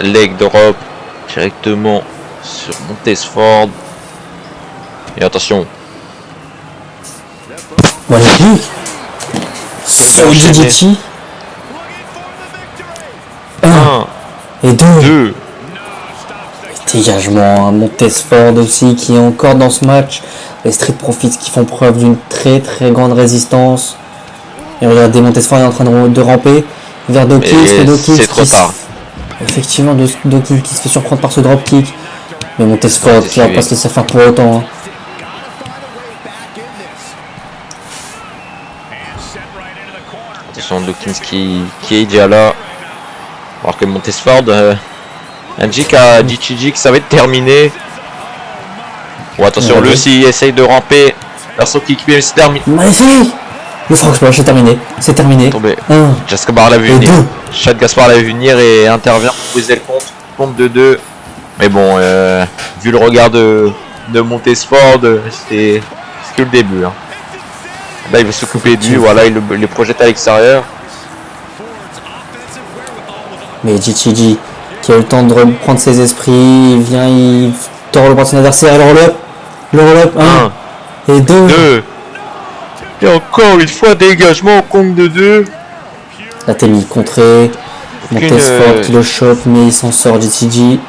Speaker 1: Leg drop directement sur Montesfort. Et attention.
Speaker 2: Magnifique. Sur DDT. 1 et 2. Dégagement, Montesfort aussi qui est encore dans ce match. Les Street Profits qui font preuve d'une très très grande résistance. Et regardez, Montesfort est en train de ramper vers Dawkins.
Speaker 1: C'est trop tard.
Speaker 2: Effectivement, Dawkins qui se fait surprendre par ce dropkick. Mais Montesfort qui va pas se laisser faire pour autant.
Speaker 1: Attention, Dawkins qui est déjà là. Alors que Montesfort indique à GTG que ça va être terminé. Bon, attention, lui aussi essaye de ramper vers son kick, mais c'est terminé.
Speaker 2: Magnifique! Le frog splash, c'est terminé.
Speaker 1: Tombé. Gaspard l'a vu venir. Chad Gaspard l'a vu venir et intervient pour briser le compte de 2. Mais bon, vu le regard de Montesfort, c'est que le début. Hein. Là, il va se couper de lui, voilà, il les projette à l'extérieur.
Speaker 2: Mais GTG qui a eu le temps de reprendre ses esprits, il tord le bras de son adversaire, le roll-up, 1 et 2.
Speaker 1: Et encore une fois, dégagement au compte de 2.
Speaker 2: La Temi contrée, Montesfort qui le chope, mais il s'en sort GTG.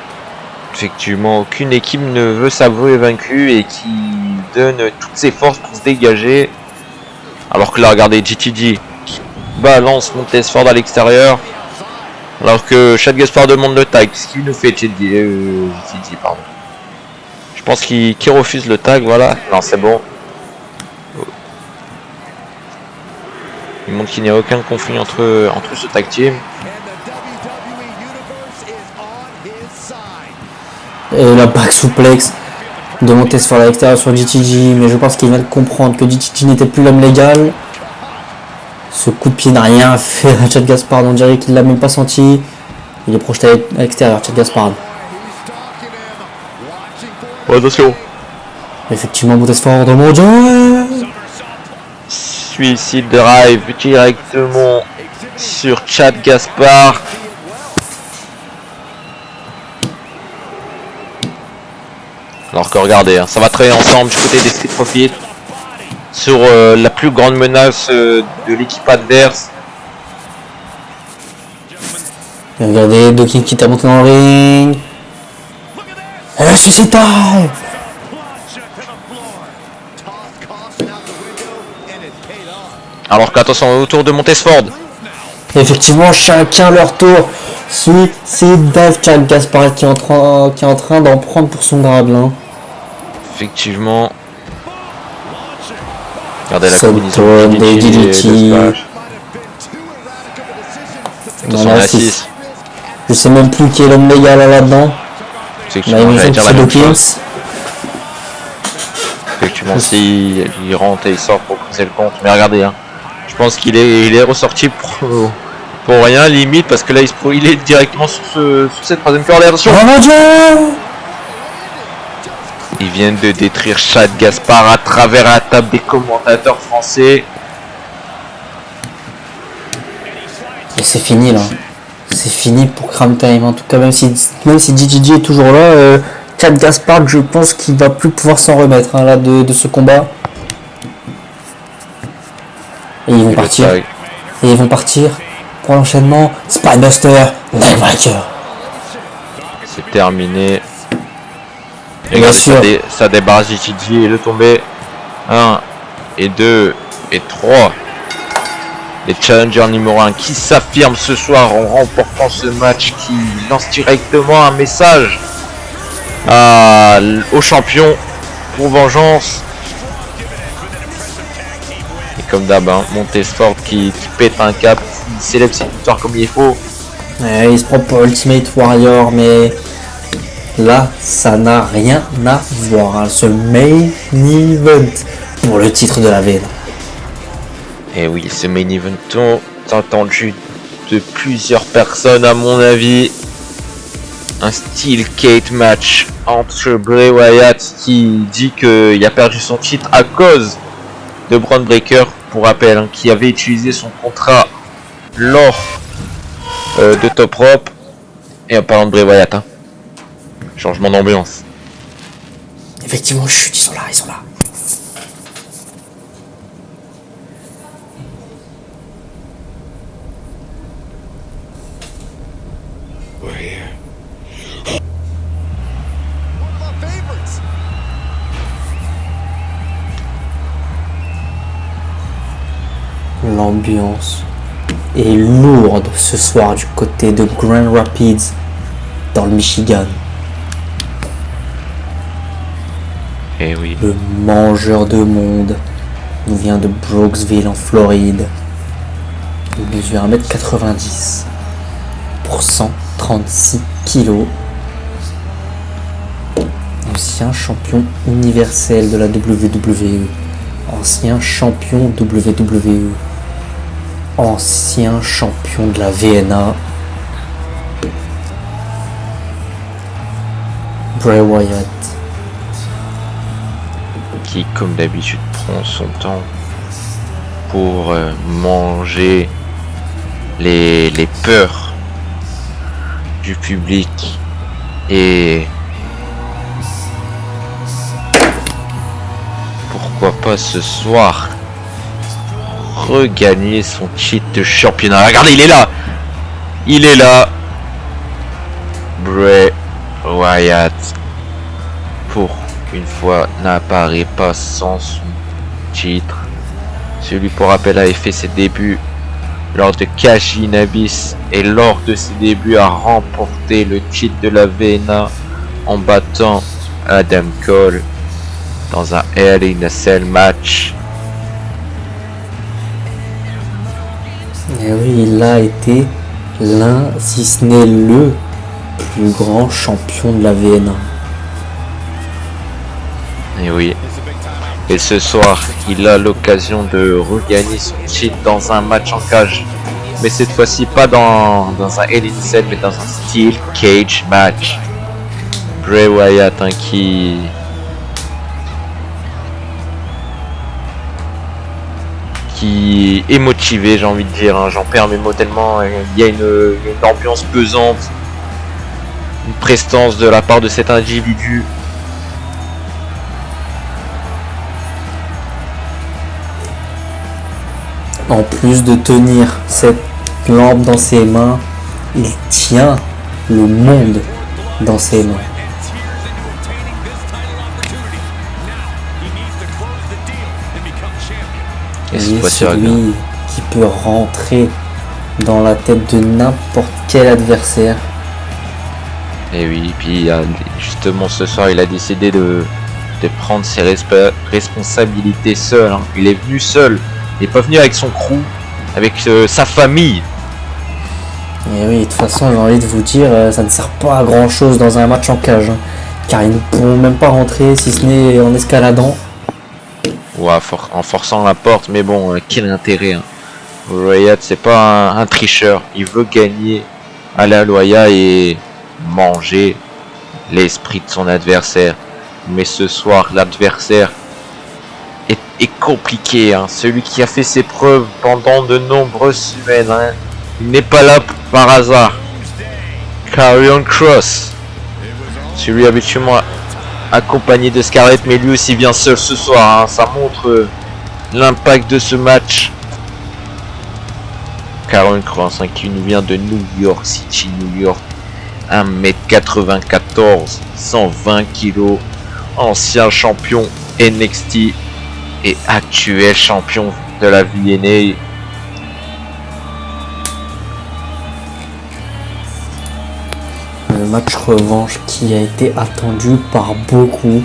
Speaker 1: Effectivement, aucune équipe ne veut s'avouer vaincue et qui donne toutes ses forces pour se dégager. Alors que là, regardez, GTG qui balance Montesfort à l'extérieur. Alors que Chad Gaspard demande le tag. Qu'est-ce qu'il nous fait, GTG, pardon. Je pense qu'il refuse le tag, voilà. Non, c'est bon. Il montre qu'il n'y a aucun conflit entre ce tag team.
Speaker 2: Et la back suplex de Montesfort à l'extérieur sur GTG, mais je pense qu'il vient de comprendre que GTG n'était plus l'homme légal. Ce coup de pied n'a rien fait à Chad Gaspard, on dirait qu'il l'a même pas senti. Il est projeté à l'extérieur, Chad Gaspard.
Speaker 1: Attention.
Speaker 2: Effectivement, Montesfort de mon Dieu.
Speaker 1: Suicide drive directement sur Chad Gaspard. Alors que regardez, hein, ça va travailler ensemble du côté des Street Profits sur la plus grande menace de l'équipe adverse.
Speaker 2: Et regardez, Dawkins qui t'a monté dans le ring. Et là, c'est time.
Speaker 1: Alors qu'attention, autour de Montesfort.
Speaker 2: Effectivement, chacun leur tour. C'est Dave Chad Gaspard qui est en train d'en prendre pour son grade. Hein.
Speaker 1: Effectivement. Regardez la
Speaker 2: combinaison des DDT.
Speaker 1: Attention, la 6.
Speaker 2: Je sais même plus qui est l'homme légal là-dedans.
Speaker 1: Effectivement, j'allais dire la même chose. Effectivement, s'il rentre et il sort pour briser le compte. Mais regardez, hein, je pense qu'il est ressorti pour rien, limite, parce que là, il est directement sur cette troisième corde. Attention!
Speaker 2: Oh mon Dieu!
Speaker 1: Ils viennent de détruire Chad Gaspard à travers la table des commentateurs français.
Speaker 2: Et c'est fini là. C'est fini pour Crime Time. En tout cas, même si GTG est toujours là, Chad Gaspard, je pense qu'il va plus pouvoir s'en remettre hein, là de ce combat. Et ils vont partir. Et ils vont partir pour l'enchaînement. Spinebuster. Neckbreaker.
Speaker 1: C'est terminé. Et
Speaker 2: Bien
Speaker 1: là,
Speaker 2: sûr.
Speaker 1: ça débarrasse GTG et le tombé. 1 et 2 et 3. Les challengers numéro 1 qui s'affirment ce soir en remportant ce match, qui lance directement un message aux champions pour vengeance. Et comme d'hab, hein, Montesfort qui pète un cap, il célèbre cette victoire comme il faut.
Speaker 2: Ouais, il se prend pour Ultimate Warrior, mais là, ça n'a rien à voir. Hein. Ce main event pour le titre de la VN.
Speaker 1: Et oui, ce main event entendu de plusieurs personnes à mon avis. Un Steel Cage match entre Bray Wyatt qui dit qu'il a perdu son titre à cause de Bron Breakker, pour rappel, hein, qui avait utilisé son contrat lors de Top Rope. Et en parlant de Bray Wyatt, hein, changement d'ambiance.
Speaker 2: Effectivement, chut, ils sont là, ils sont là. L'ambiance est lourde ce soir du côté de Grand Rapids dans le Michigan.
Speaker 1: Et oui.
Speaker 2: Le mangeur de monde nous vient de Brooksville en Floride. Il mesure 1m90 pour 136 kg. Ancien champion universel de la WWE. Ancien champion WWE. Ancien champion de la VNA. Bray Wyatt.
Speaker 1: Qui, comme d'habitude, prend son temps pour manger les peurs du public et pourquoi pas ce soir regagner son titre de championnat. Regardez, il est là, Bray Wyatt, pour une fois, n'apparaît pas sans son titre. Celui, pour rappel, avait fait ses débuts lors de Cash in Abyss et lors de ses débuts a remporté le titre de la VNA en battant Adam Cole dans un Hell in a Cell match.
Speaker 2: Et oui, il a été l'un, si ce n'est le plus grand champion de la VNA.
Speaker 1: Et oui. Et ce soir, il a l'occasion de regagner son titre dans un match en cage. Mais cette fois-ci, pas dans un Hell in a Cell, mais dans un Steel Cage match. Bray Wyatt, hein, qui est motivé, j'ai envie de dire, hein, j'en perds mes mots tellement il y a une ambiance pesante, une prestance de la part de cet individu.
Speaker 2: En plus de tenir cette lampe dans ses mains, il tient le monde dans ses mains.
Speaker 1: Et
Speaker 2: Il est
Speaker 1: fois
Speaker 2: celui qui peut rentrer dans la tête de n'importe quel adversaire.
Speaker 1: Et oui, puis justement ce soir, il a décidé de prendre ses responsabilités seul. Hein. Il est venu seul, il n'est pas venu avec son crew, avec sa famille.
Speaker 2: Et oui, de toute façon, j'ai envie de vous dire, ça ne sert pas à grand chose dans un match en cage. Hein, car ils ne pourront même pas rentrer si ce n'est en escaladant.
Speaker 1: Ou en forçant la porte, mais bon, quel intérêt, hein. Wyatt, c'est pas un tricheur, il veut gagner à la loya et manger l'esprit de son adversaire. Mais ce soir, l'adversaire est compliqué, hein. Celui qui a fait ses preuves pendant de nombreuses semaines, hein. Il n'est pas là par hasard. Karrion Kross, celui habituellement accompagné de Scarlett, mais lui aussi vient seul ce soir, hein. Ça montre l'impact de ce match. Karrion Kross qui nous vient de New York City, New York. 1m94, 120 kg, ancien champion NXT et actuel champion de la VNA.
Speaker 2: Le match revanche qui a été attendu par beaucoup.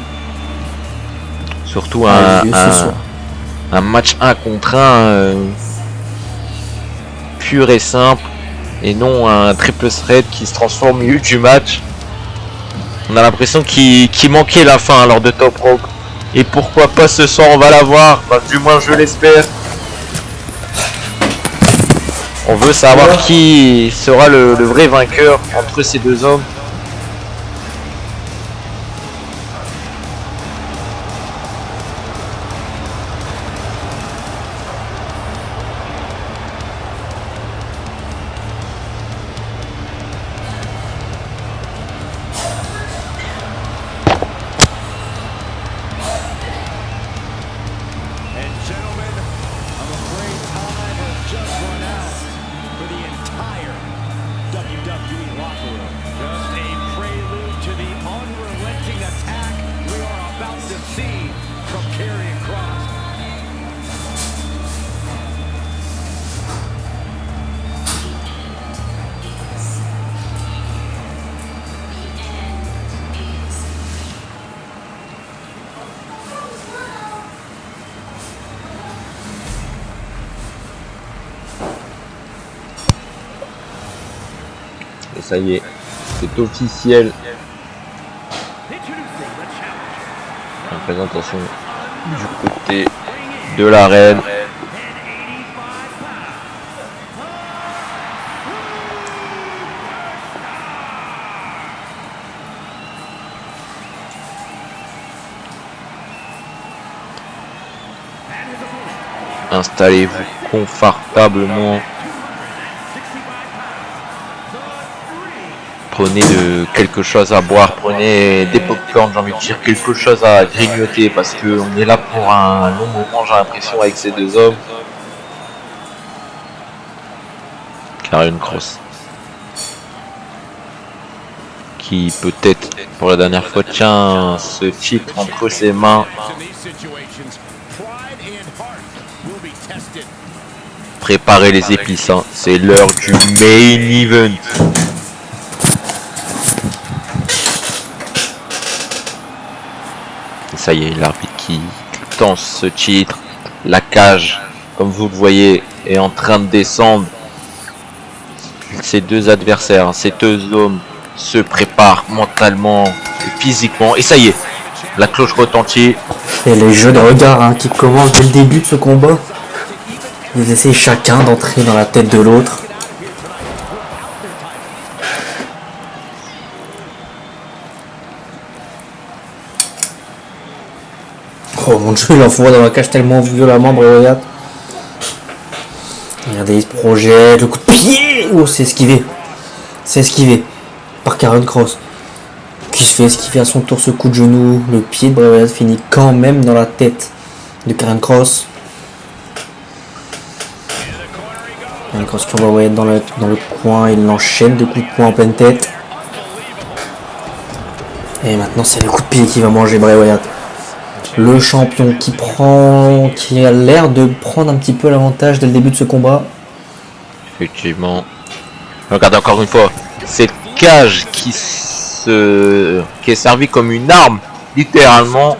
Speaker 1: Surtout un match 1 contre 1 pur et simple, et non un triple threat qui se transforme au milieu du match. On a l'impression qu'il manquait la fin lors de Top Rope. Et pourquoi pas ce soir on va la voir, enfin, du moins je l'espère. On veut savoir qui sera le vrai vainqueur entre ces deux hommes. Et ça y est, c'est officiel. La présentation du côté de l'arène. Installez-vous confortablement. Prenez quelque chose à boire, prenez des popcorn, j'ai envie de dire, quelque chose à grignoter, parce que on est là pour un long moment, j'ai l'impression, avec ces deux hommes. Karrion Kross, qui peut-être pour la dernière fois tient ce titre entre ses mains. Préparez les épices, hein. C'est l'heure du main event. Ça y est, l'arbitre qui tend ce titre. La cage, comme vous le voyez, est en train de descendre. Ces deux adversaires, ces deux hommes se préparent mentalement et physiquement. Et ça y est, la cloche retentit.
Speaker 2: Et les jeux de regard qui commencent dès le début de ce combat. Ils essaient chacun d'entrer dans la tête de l'autre. Oh mon dieu, il envoie dans la cage tellement violemment, Bray Wyatt. Regardez, il se projette, le coup de pied. Oh, c'est esquivé. C'est esquivé par Karrion Kross, qui se fait esquiver à son tour ce coup de genou. Le pied de Bray Wyatt finit quand même dans la tête de Karrion Kross. Karrion Kross qui envoie Wyatt dans le coin, il l'enchaîne de coups de poing en pleine tête. Et maintenant c'est le coup de pied qui va manger Bray Wyatt. Le champion qui a l'air de prendre un petit peu l'avantage dès le début de ce combat.
Speaker 1: Effectivement. Regardez encore une fois, cette cage qui est servie comme une arme, littéralement.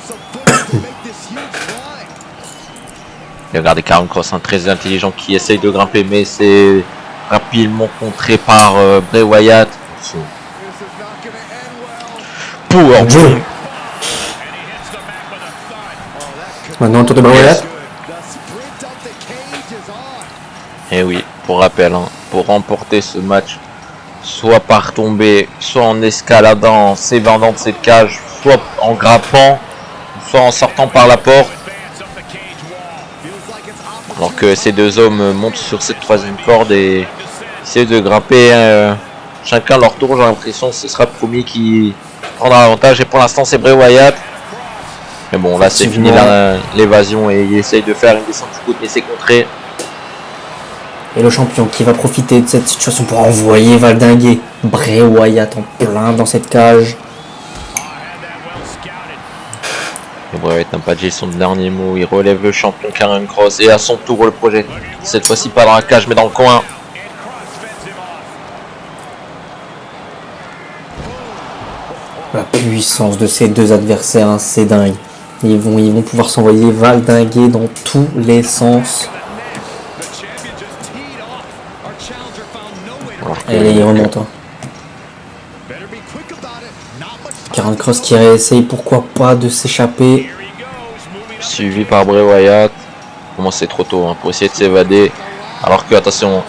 Speaker 1: Et regardez Karrion Kross, très intelligent, qui essaye de grimper, mais c'est rapidement contré par Bray Wyatt. Pour Dieu.
Speaker 2: Maintenant, tour de Bray Wyatt.
Speaker 1: Et oui, pour rappel, pour remporter ce match, soit par tomber, soit en escaladant, en s'évadant de cette cage, soit en grimpant, soit en sortant par la porte. Alors que ces deux hommes montent sur cette troisième corde et essaient de grimper chacun leur tour. J'ai l'impression que ce sera le premier qui prendra l'avantage. Et pour l'instant, c'est Bray Wyatt. Mais bon, là, c'est fini l'évasion et il essaye de faire une descente du coude, mais c'est contré.
Speaker 2: Et le champion qui va profiter de cette situation pour envoyer valdinguer Bray Wyatt en plein dans cette cage.
Speaker 1: Et Bray Wyatt n'a pas dit son dernier mot. Il relève le champion Karrion Kross et à son tour le projette. Cette fois-ci pas dans la cage mais dans le coin.
Speaker 2: La puissance de ces deux adversaires, hein, c'est dingue. Ils vont pouvoir s'envoyer valdinguer dans tous les sens. Allez, il remonte. Hein. Karrion Kross qui réessaye, pourquoi pas, de s'échapper.
Speaker 1: Suivi par Bray Wyatt. Comment c'est trop tôt hein, pour essayer de s'évader. Alors que, attention,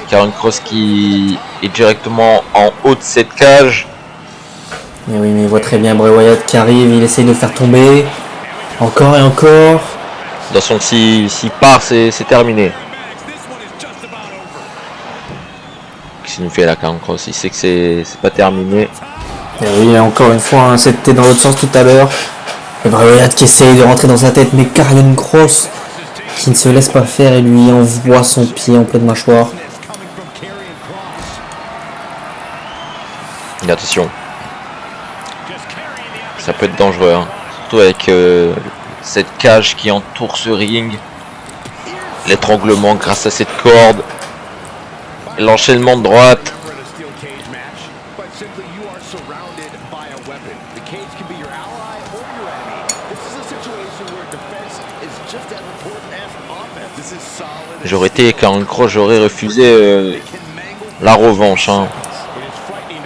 Speaker 1: Karrion Kross qui est directement en haut de cette cage.
Speaker 2: Mais oui, mais il voit très bien Bray Wyatt qui arrive, il essaye de faire tomber. Encore et encore.
Speaker 1: De toute façon, s'il part, c'est terminé. Qu'est-ce qu'il nous fait là, Karrion Kross? Il sait que c'est pas terminé.
Speaker 2: Et oui, encore une fois, hein, c'était dans l'autre sens tout à l'heure. Et Bray Wyatt qui essaye de rentrer dans sa tête, mais Karrion Kross qui ne se laisse pas faire et lui envoie son pied en pleine mâchoire.
Speaker 1: Et attention. Ça peut être dangereux, hein. Surtout avec cette cage qui entoure ce ring. L'étranglement grâce à cette corde. L'enchaînement de droite. J'aurais été Karrion Kross, j'aurais refusé la revanche. Hein.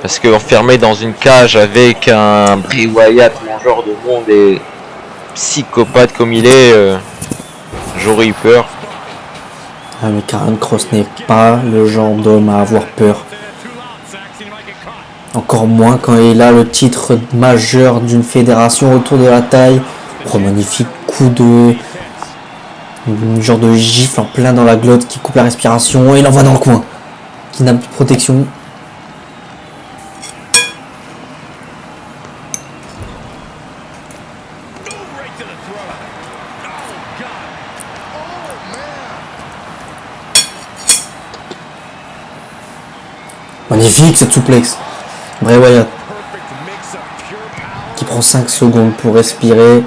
Speaker 1: Parce que enfermé dans une cage avec un Bray Wyatt, mon genre de monde et psychopathe comme il est, j'aurais eu peur.
Speaker 2: Ah mais Karrion Kross n'est pas le genre d'homme à avoir peur. Encore moins quand il a le titre majeur d'une fédération autour de la taille. Oh, magnifique coup de... Un genre de gifle en plein dans la glotte qui coupe la respiration et l'envoie dans le coin. Qui n'a plus de protection. Magnifique cette souplex. Bray Wyatt qui prend 5 secondes pour respirer.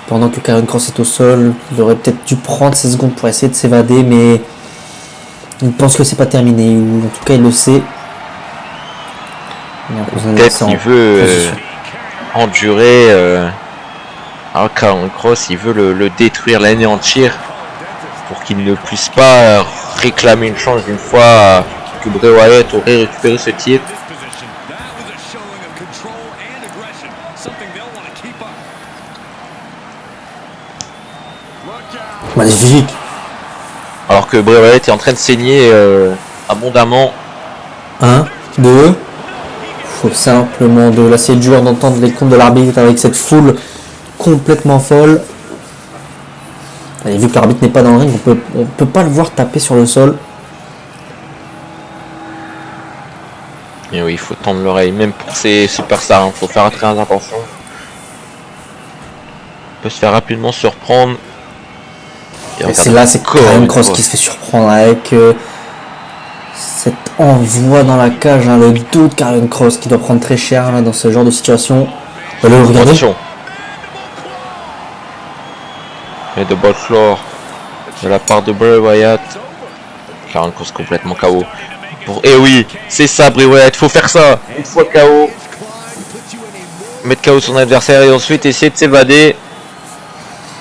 Speaker 2: Pendant que Karrion Kross est au sol, il aurait peut-être dû prendre ces secondes pour essayer de s'évader, mais il pense que c'est pas terminé, ou en tout cas il le sait.
Speaker 1: Peut-être qu'il veut endurer. Alors Karrion Kross, il veut le détruire, l'anéantir, pour qu'il ne puisse pas réclamer une chance une fois que Bray Wyatt aurait récupéré ce titre.
Speaker 2: Magnifique.
Speaker 1: Alors que Bray Wyatt est en train de saigner abondamment.
Speaker 2: 1, 2. Faut simplement de là, c'est dur d'entendre les comptes de l'arbitre avec cette foule complètement folle. Et vu que l'arbitre n'est pas dans le ring, on peut pas le voir taper sur le sol.
Speaker 1: Et oui, il faut tendre l'oreille, même pour ces superstars, il faut faire très attention. On peut se faire rapidement surprendre.
Speaker 2: Et c'est là, c'est Karrion Kross qui se fait surprendre avec cet envoi dans la cage, hein, le dos de Karrion Kross qui doit prendre très cher là, dans ce genre de situation. Allez, regardez.
Speaker 1: Et de ball floor de la part de Bray Wyatt. Karrion Kross complètement KO. Et oui, c'est ça Bray Wyatt, faut faire ça. Une fois KO, mettre KO son adversaire et ensuite essayer de s'évader.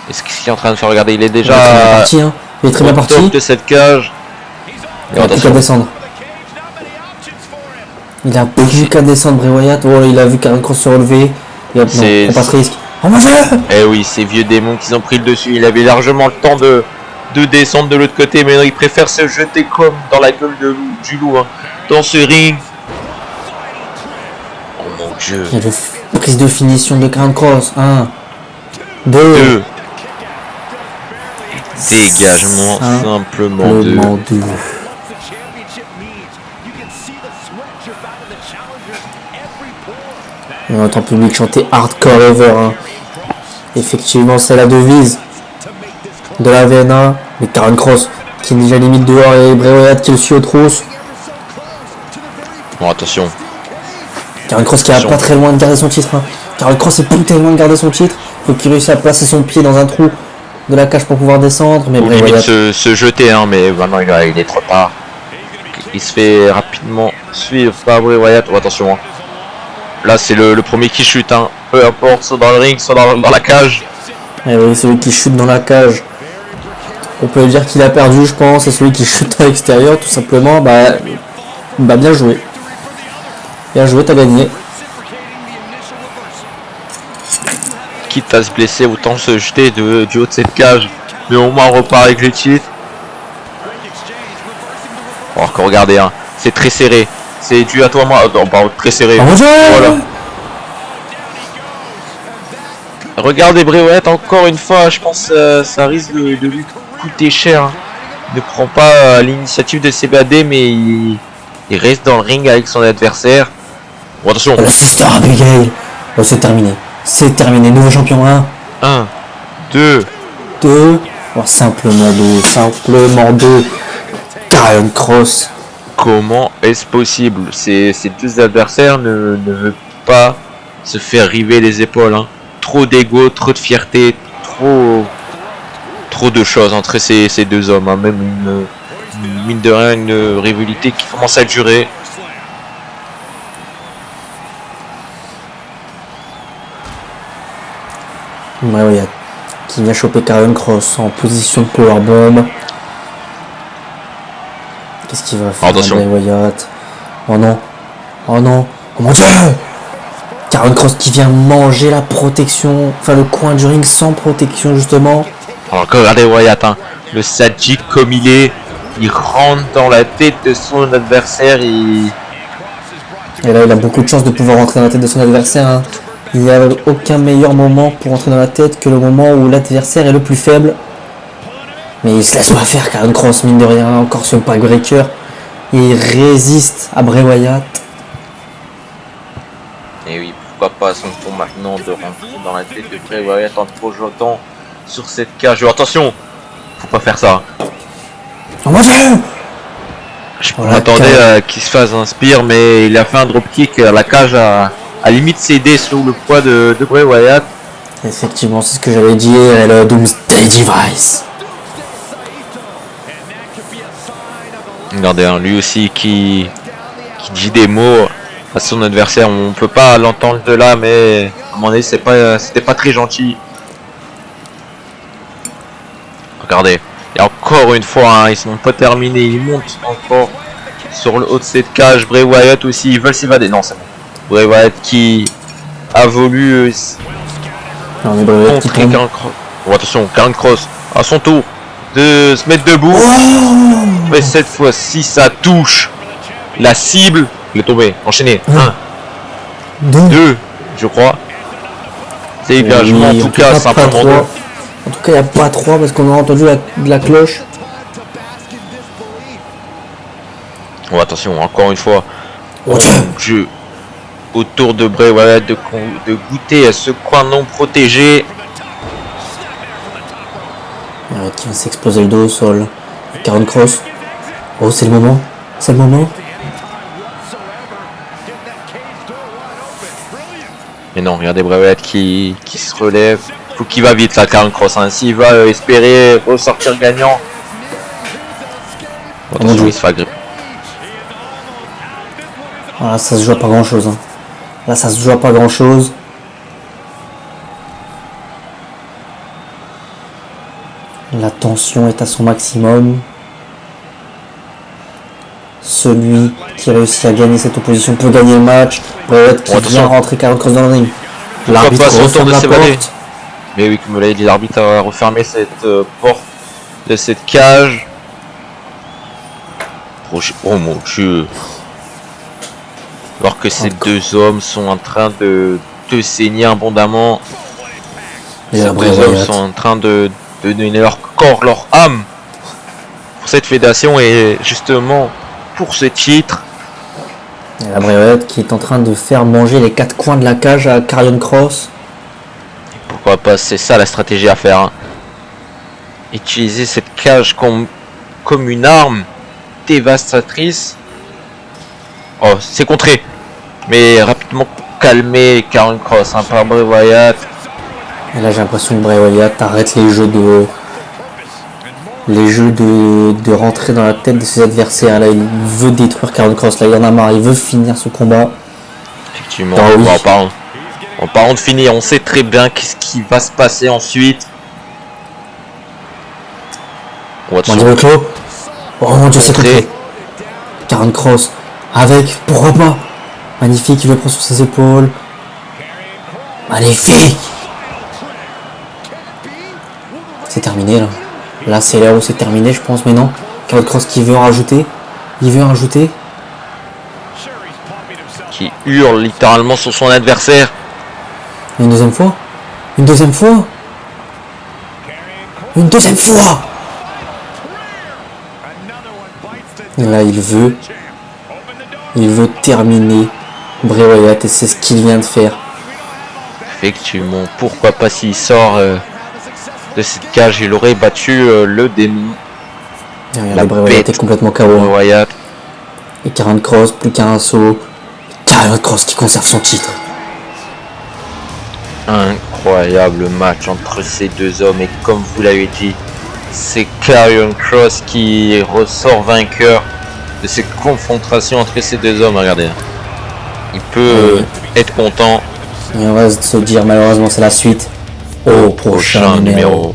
Speaker 1: Et ce qu'il est en train de faire, regarder, il est déjà
Speaker 2: parti, hein. Il est très bien parti
Speaker 1: de cette cage.
Speaker 2: Il a plus qu'à descendre. Il a plus qu'à descendre Bray Wyatt. Oh, il a vu Karrion Kross se relever. Il a prend pas ce risque. Oh mon Dieu!
Speaker 1: Eh oui, ces vieux démons qui ont pris le dessus. Il avait largement le temps de descendre de l'autre côté, mais non, il préfère se jeter comme dans la gueule du loup, hein, dans ce ring. Oh mon Dieu.
Speaker 2: Il y a la prise de finition de Karrion Kross. 1, 2.
Speaker 1: Dégagement simplement 2.
Speaker 2: On entend le public chanter Hardcore Ever. Hein. Effectivement, c'est la devise de la VNA. Mais Karrion Kross qui est déjà limite dehors et Bray Wyatt qui le suit aux trousses.
Speaker 1: Bon, attention.
Speaker 2: Karrion Kross qui est pas très loin de garder son titre. Hein. Karrion Kross est plus tellement de garder son titre. Faut qu'il réussisse à placer son pied dans un trou de la cage pour pouvoir descendre. Mais Bray Wyatt
Speaker 1: se jeter, hein, mais maintenant il est trop tard. Il se fait rapidement suivre par Bray Wyatt. Oh, attention. Hein. Là, c'est le premier qui chute. Hein. Peu importe, soit dans le ring, soit dans la cage.
Speaker 2: Et oui, celui qui chute dans la cage. On peut dire qu'il a perdu, je pense. Et celui qui chute à l'extérieur, tout simplement, bah bien joué. Bien joué, t'as gagné.
Speaker 1: Quitte à se blesser, autant se jeter du haut de cette cage. Mais au moins on repart avec le titre. Oh, encore regardez, hein. C'est très serré. C'est dû à toi, moi. Non, pas très serré. Voilà. Regardez Bray Wyatt encore une fois. Je pense que ça risque de lui coûter cher. Hein. Il ne prend pas l'initiative de s'évader, mais il reste dans le ring avec son adversaire. Bon, attention.
Speaker 2: La Sister Abigail. Oh, c'est terminé. C'est terminé. Nouveau champion 1.
Speaker 1: 1, 2.
Speaker 2: 2. Oh, simplement 2. Simplement 2. Karrion Kross.
Speaker 1: Comment est-ce possible? Ces deux adversaires ne veulent pas se faire river les épaules. Hein. Trop d'ego, trop de fierté, trop de choses entre ces deux hommes. Hein. Même une mine de rien, une rivalité qui commence à durer.
Speaker 2: Bray Wyatt qui vient choper Karrion Kross en position de powerbomb. Qu'est-ce qu'il va faire?
Speaker 1: Attention.
Speaker 2: Bray Wyatt. Oh non. Oh non. Oh mon dieu. Karrion Kross qui vient manger la protection. Enfin le coin du ring sans protection justement.
Speaker 1: Alors regardez Wyatt. Hein. Le sadique comme il est. Il rentre dans la tête de son adversaire. Et
Speaker 2: là il a beaucoup de chance de pouvoir rentrer dans la tête de son adversaire. Hein. Il n'y a aucun meilleur moment pour entrer dans la tête que le moment où l'adversaire est le plus faible. Mais il se laisse pas faire, Karrion Kross, mine de rien, encore sur le backbreaker. Il résiste à Bray Wyatt.
Speaker 1: Et oui, pourquoi pas son tour maintenant de rentrer dans la tête de Bray Wyatt en projetant sur cette cage. Attention, faut pas faire ça.
Speaker 2: Oh mon dieu!
Speaker 1: Je m'attendais qu'il se fasse un spear, mais il a fait un dropkick. La cage a limite cédé sous le poids de Bray Wyatt.
Speaker 2: Effectivement, c'est ce que j'avais dit, et le Doomsday Device.
Speaker 1: Regardez, hein, lui aussi qui dit des mots à son adversaire. On peut pas l'entendre de là, mais à un moment donné, c'était pas très gentil. Regardez, et encore une fois, hein, ils sont pas terminés. Ils montent encore sur le haut de cette cage. Bray Wyatt aussi, ils veulent s'évader. Non, c'est bon. Bray Wyatt qui a voulu montrer Karrion Kross. Oh, attention, Karrion Kross à son tour de se mettre debout.
Speaker 2: Oh,
Speaker 1: mais cette fois-ci, ça touche la cible. Il est tombé, enchaîné. 1, 2, je crois. Dégagement, en tout cas, simplement 2.
Speaker 2: En tout cas, il n'y a pas 3 parce qu'on a entendu la cloche.
Speaker 1: Oh, attention, encore une fois.
Speaker 2: Oh,
Speaker 1: jeu autour de Bray Wyatt de goûter à ce coin non protégé.
Speaker 2: Qui va s'exploser le dos au sol. Karrion Kross. Oh, c'est le moment. C'est le moment.
Speaker 1: Mais non, regardez Bray Wyatt qui se relève. Faut qu'il va vite là, Karrion Kross. Hein. S'il va espérer ressortir gagnant. Attention, il se fait agripper.
Speaker 2: Voilà, ça se joue à pas grand chose. Hein. Là, ça se joue à pas grand chose. La tension est à son maximum. Celui qui réussit à gagner cette opposition peut gagner le match. Bray Wyatt qui vient rentrer Karrion Kross dans le ring. L'arbitre referme la porte.
Speaker 1: Mais oui, comme l'a dit, l'arbitre a refermé cette porte de cette cage. Oh mon dieu. Alors que ces deux hommes sont en train de saigner abondamment. Ces deux hommes sont en train de donner leur corps, leur âme pour cette fédération et justement pour ce titre.
Speaker 2: Et la Bray Wyatt qui est en train de faire manger les 4 coins de la cage à Karrion Kross.
Speaker 1: Pourquoi pas, c'est ça la stratégie à faire. Hein. Utiliser cette cage comme comme une arme dévastatrice. Oh, c'est contré. Mais rapidement calmé Karrion Kross par Bray Wyatt.
Speaker 2: Et là j'ai l'impression que Bray Wyatt arrête les jeux de rentrer dans la tête de ses adversaires. Là il veut détruire Karrion Kross, là il en a marre, il veut finir ce combat.
Speaker 1: Effectivement, oui. En parlant de finir, on sait très bien qu'est-ce qui va se passer ensuite.
Speaker 2: Mandible Claw. Oh mon dieu, c'est contré. Karrion Kross avec, pourquoi pas. Magnifique, il le prend sur ses épaules. Magnifique. C'est terminé là. Là c'est là où c'est terminé je pense, mais non. Karrion Kross qui veut en rajouter. Il veut en rajouter.
Speaker 1: Qui hurle littéralement sur son adversaire.
Speaker 2: Une deuxième fois. Une deuxième fois. Une deuxième fois. Et là il veut terminer Bray Wyatt et c'est ce qu'il vient de faire.
Speaker 1: Effectivement, pourquoi pas s'il sort de cette cage, il aurait battu le démon.
Speaker 2: La Bray Wyatt est complètement KO. Et Karrion Kross, plus qu'un saut. Karrion Kross qui conserve son titre.
Speaker 1: Incroyable match entre ces deux hommes et comme vous l'avez dit, c'est Karrion Kross qui ressort vainqueur de cette confrontation entre ces deux hommes. Regardez, il peut être content.
Speaker 2: Et on va se dire malheureusement c'est la suite au prochain numéro.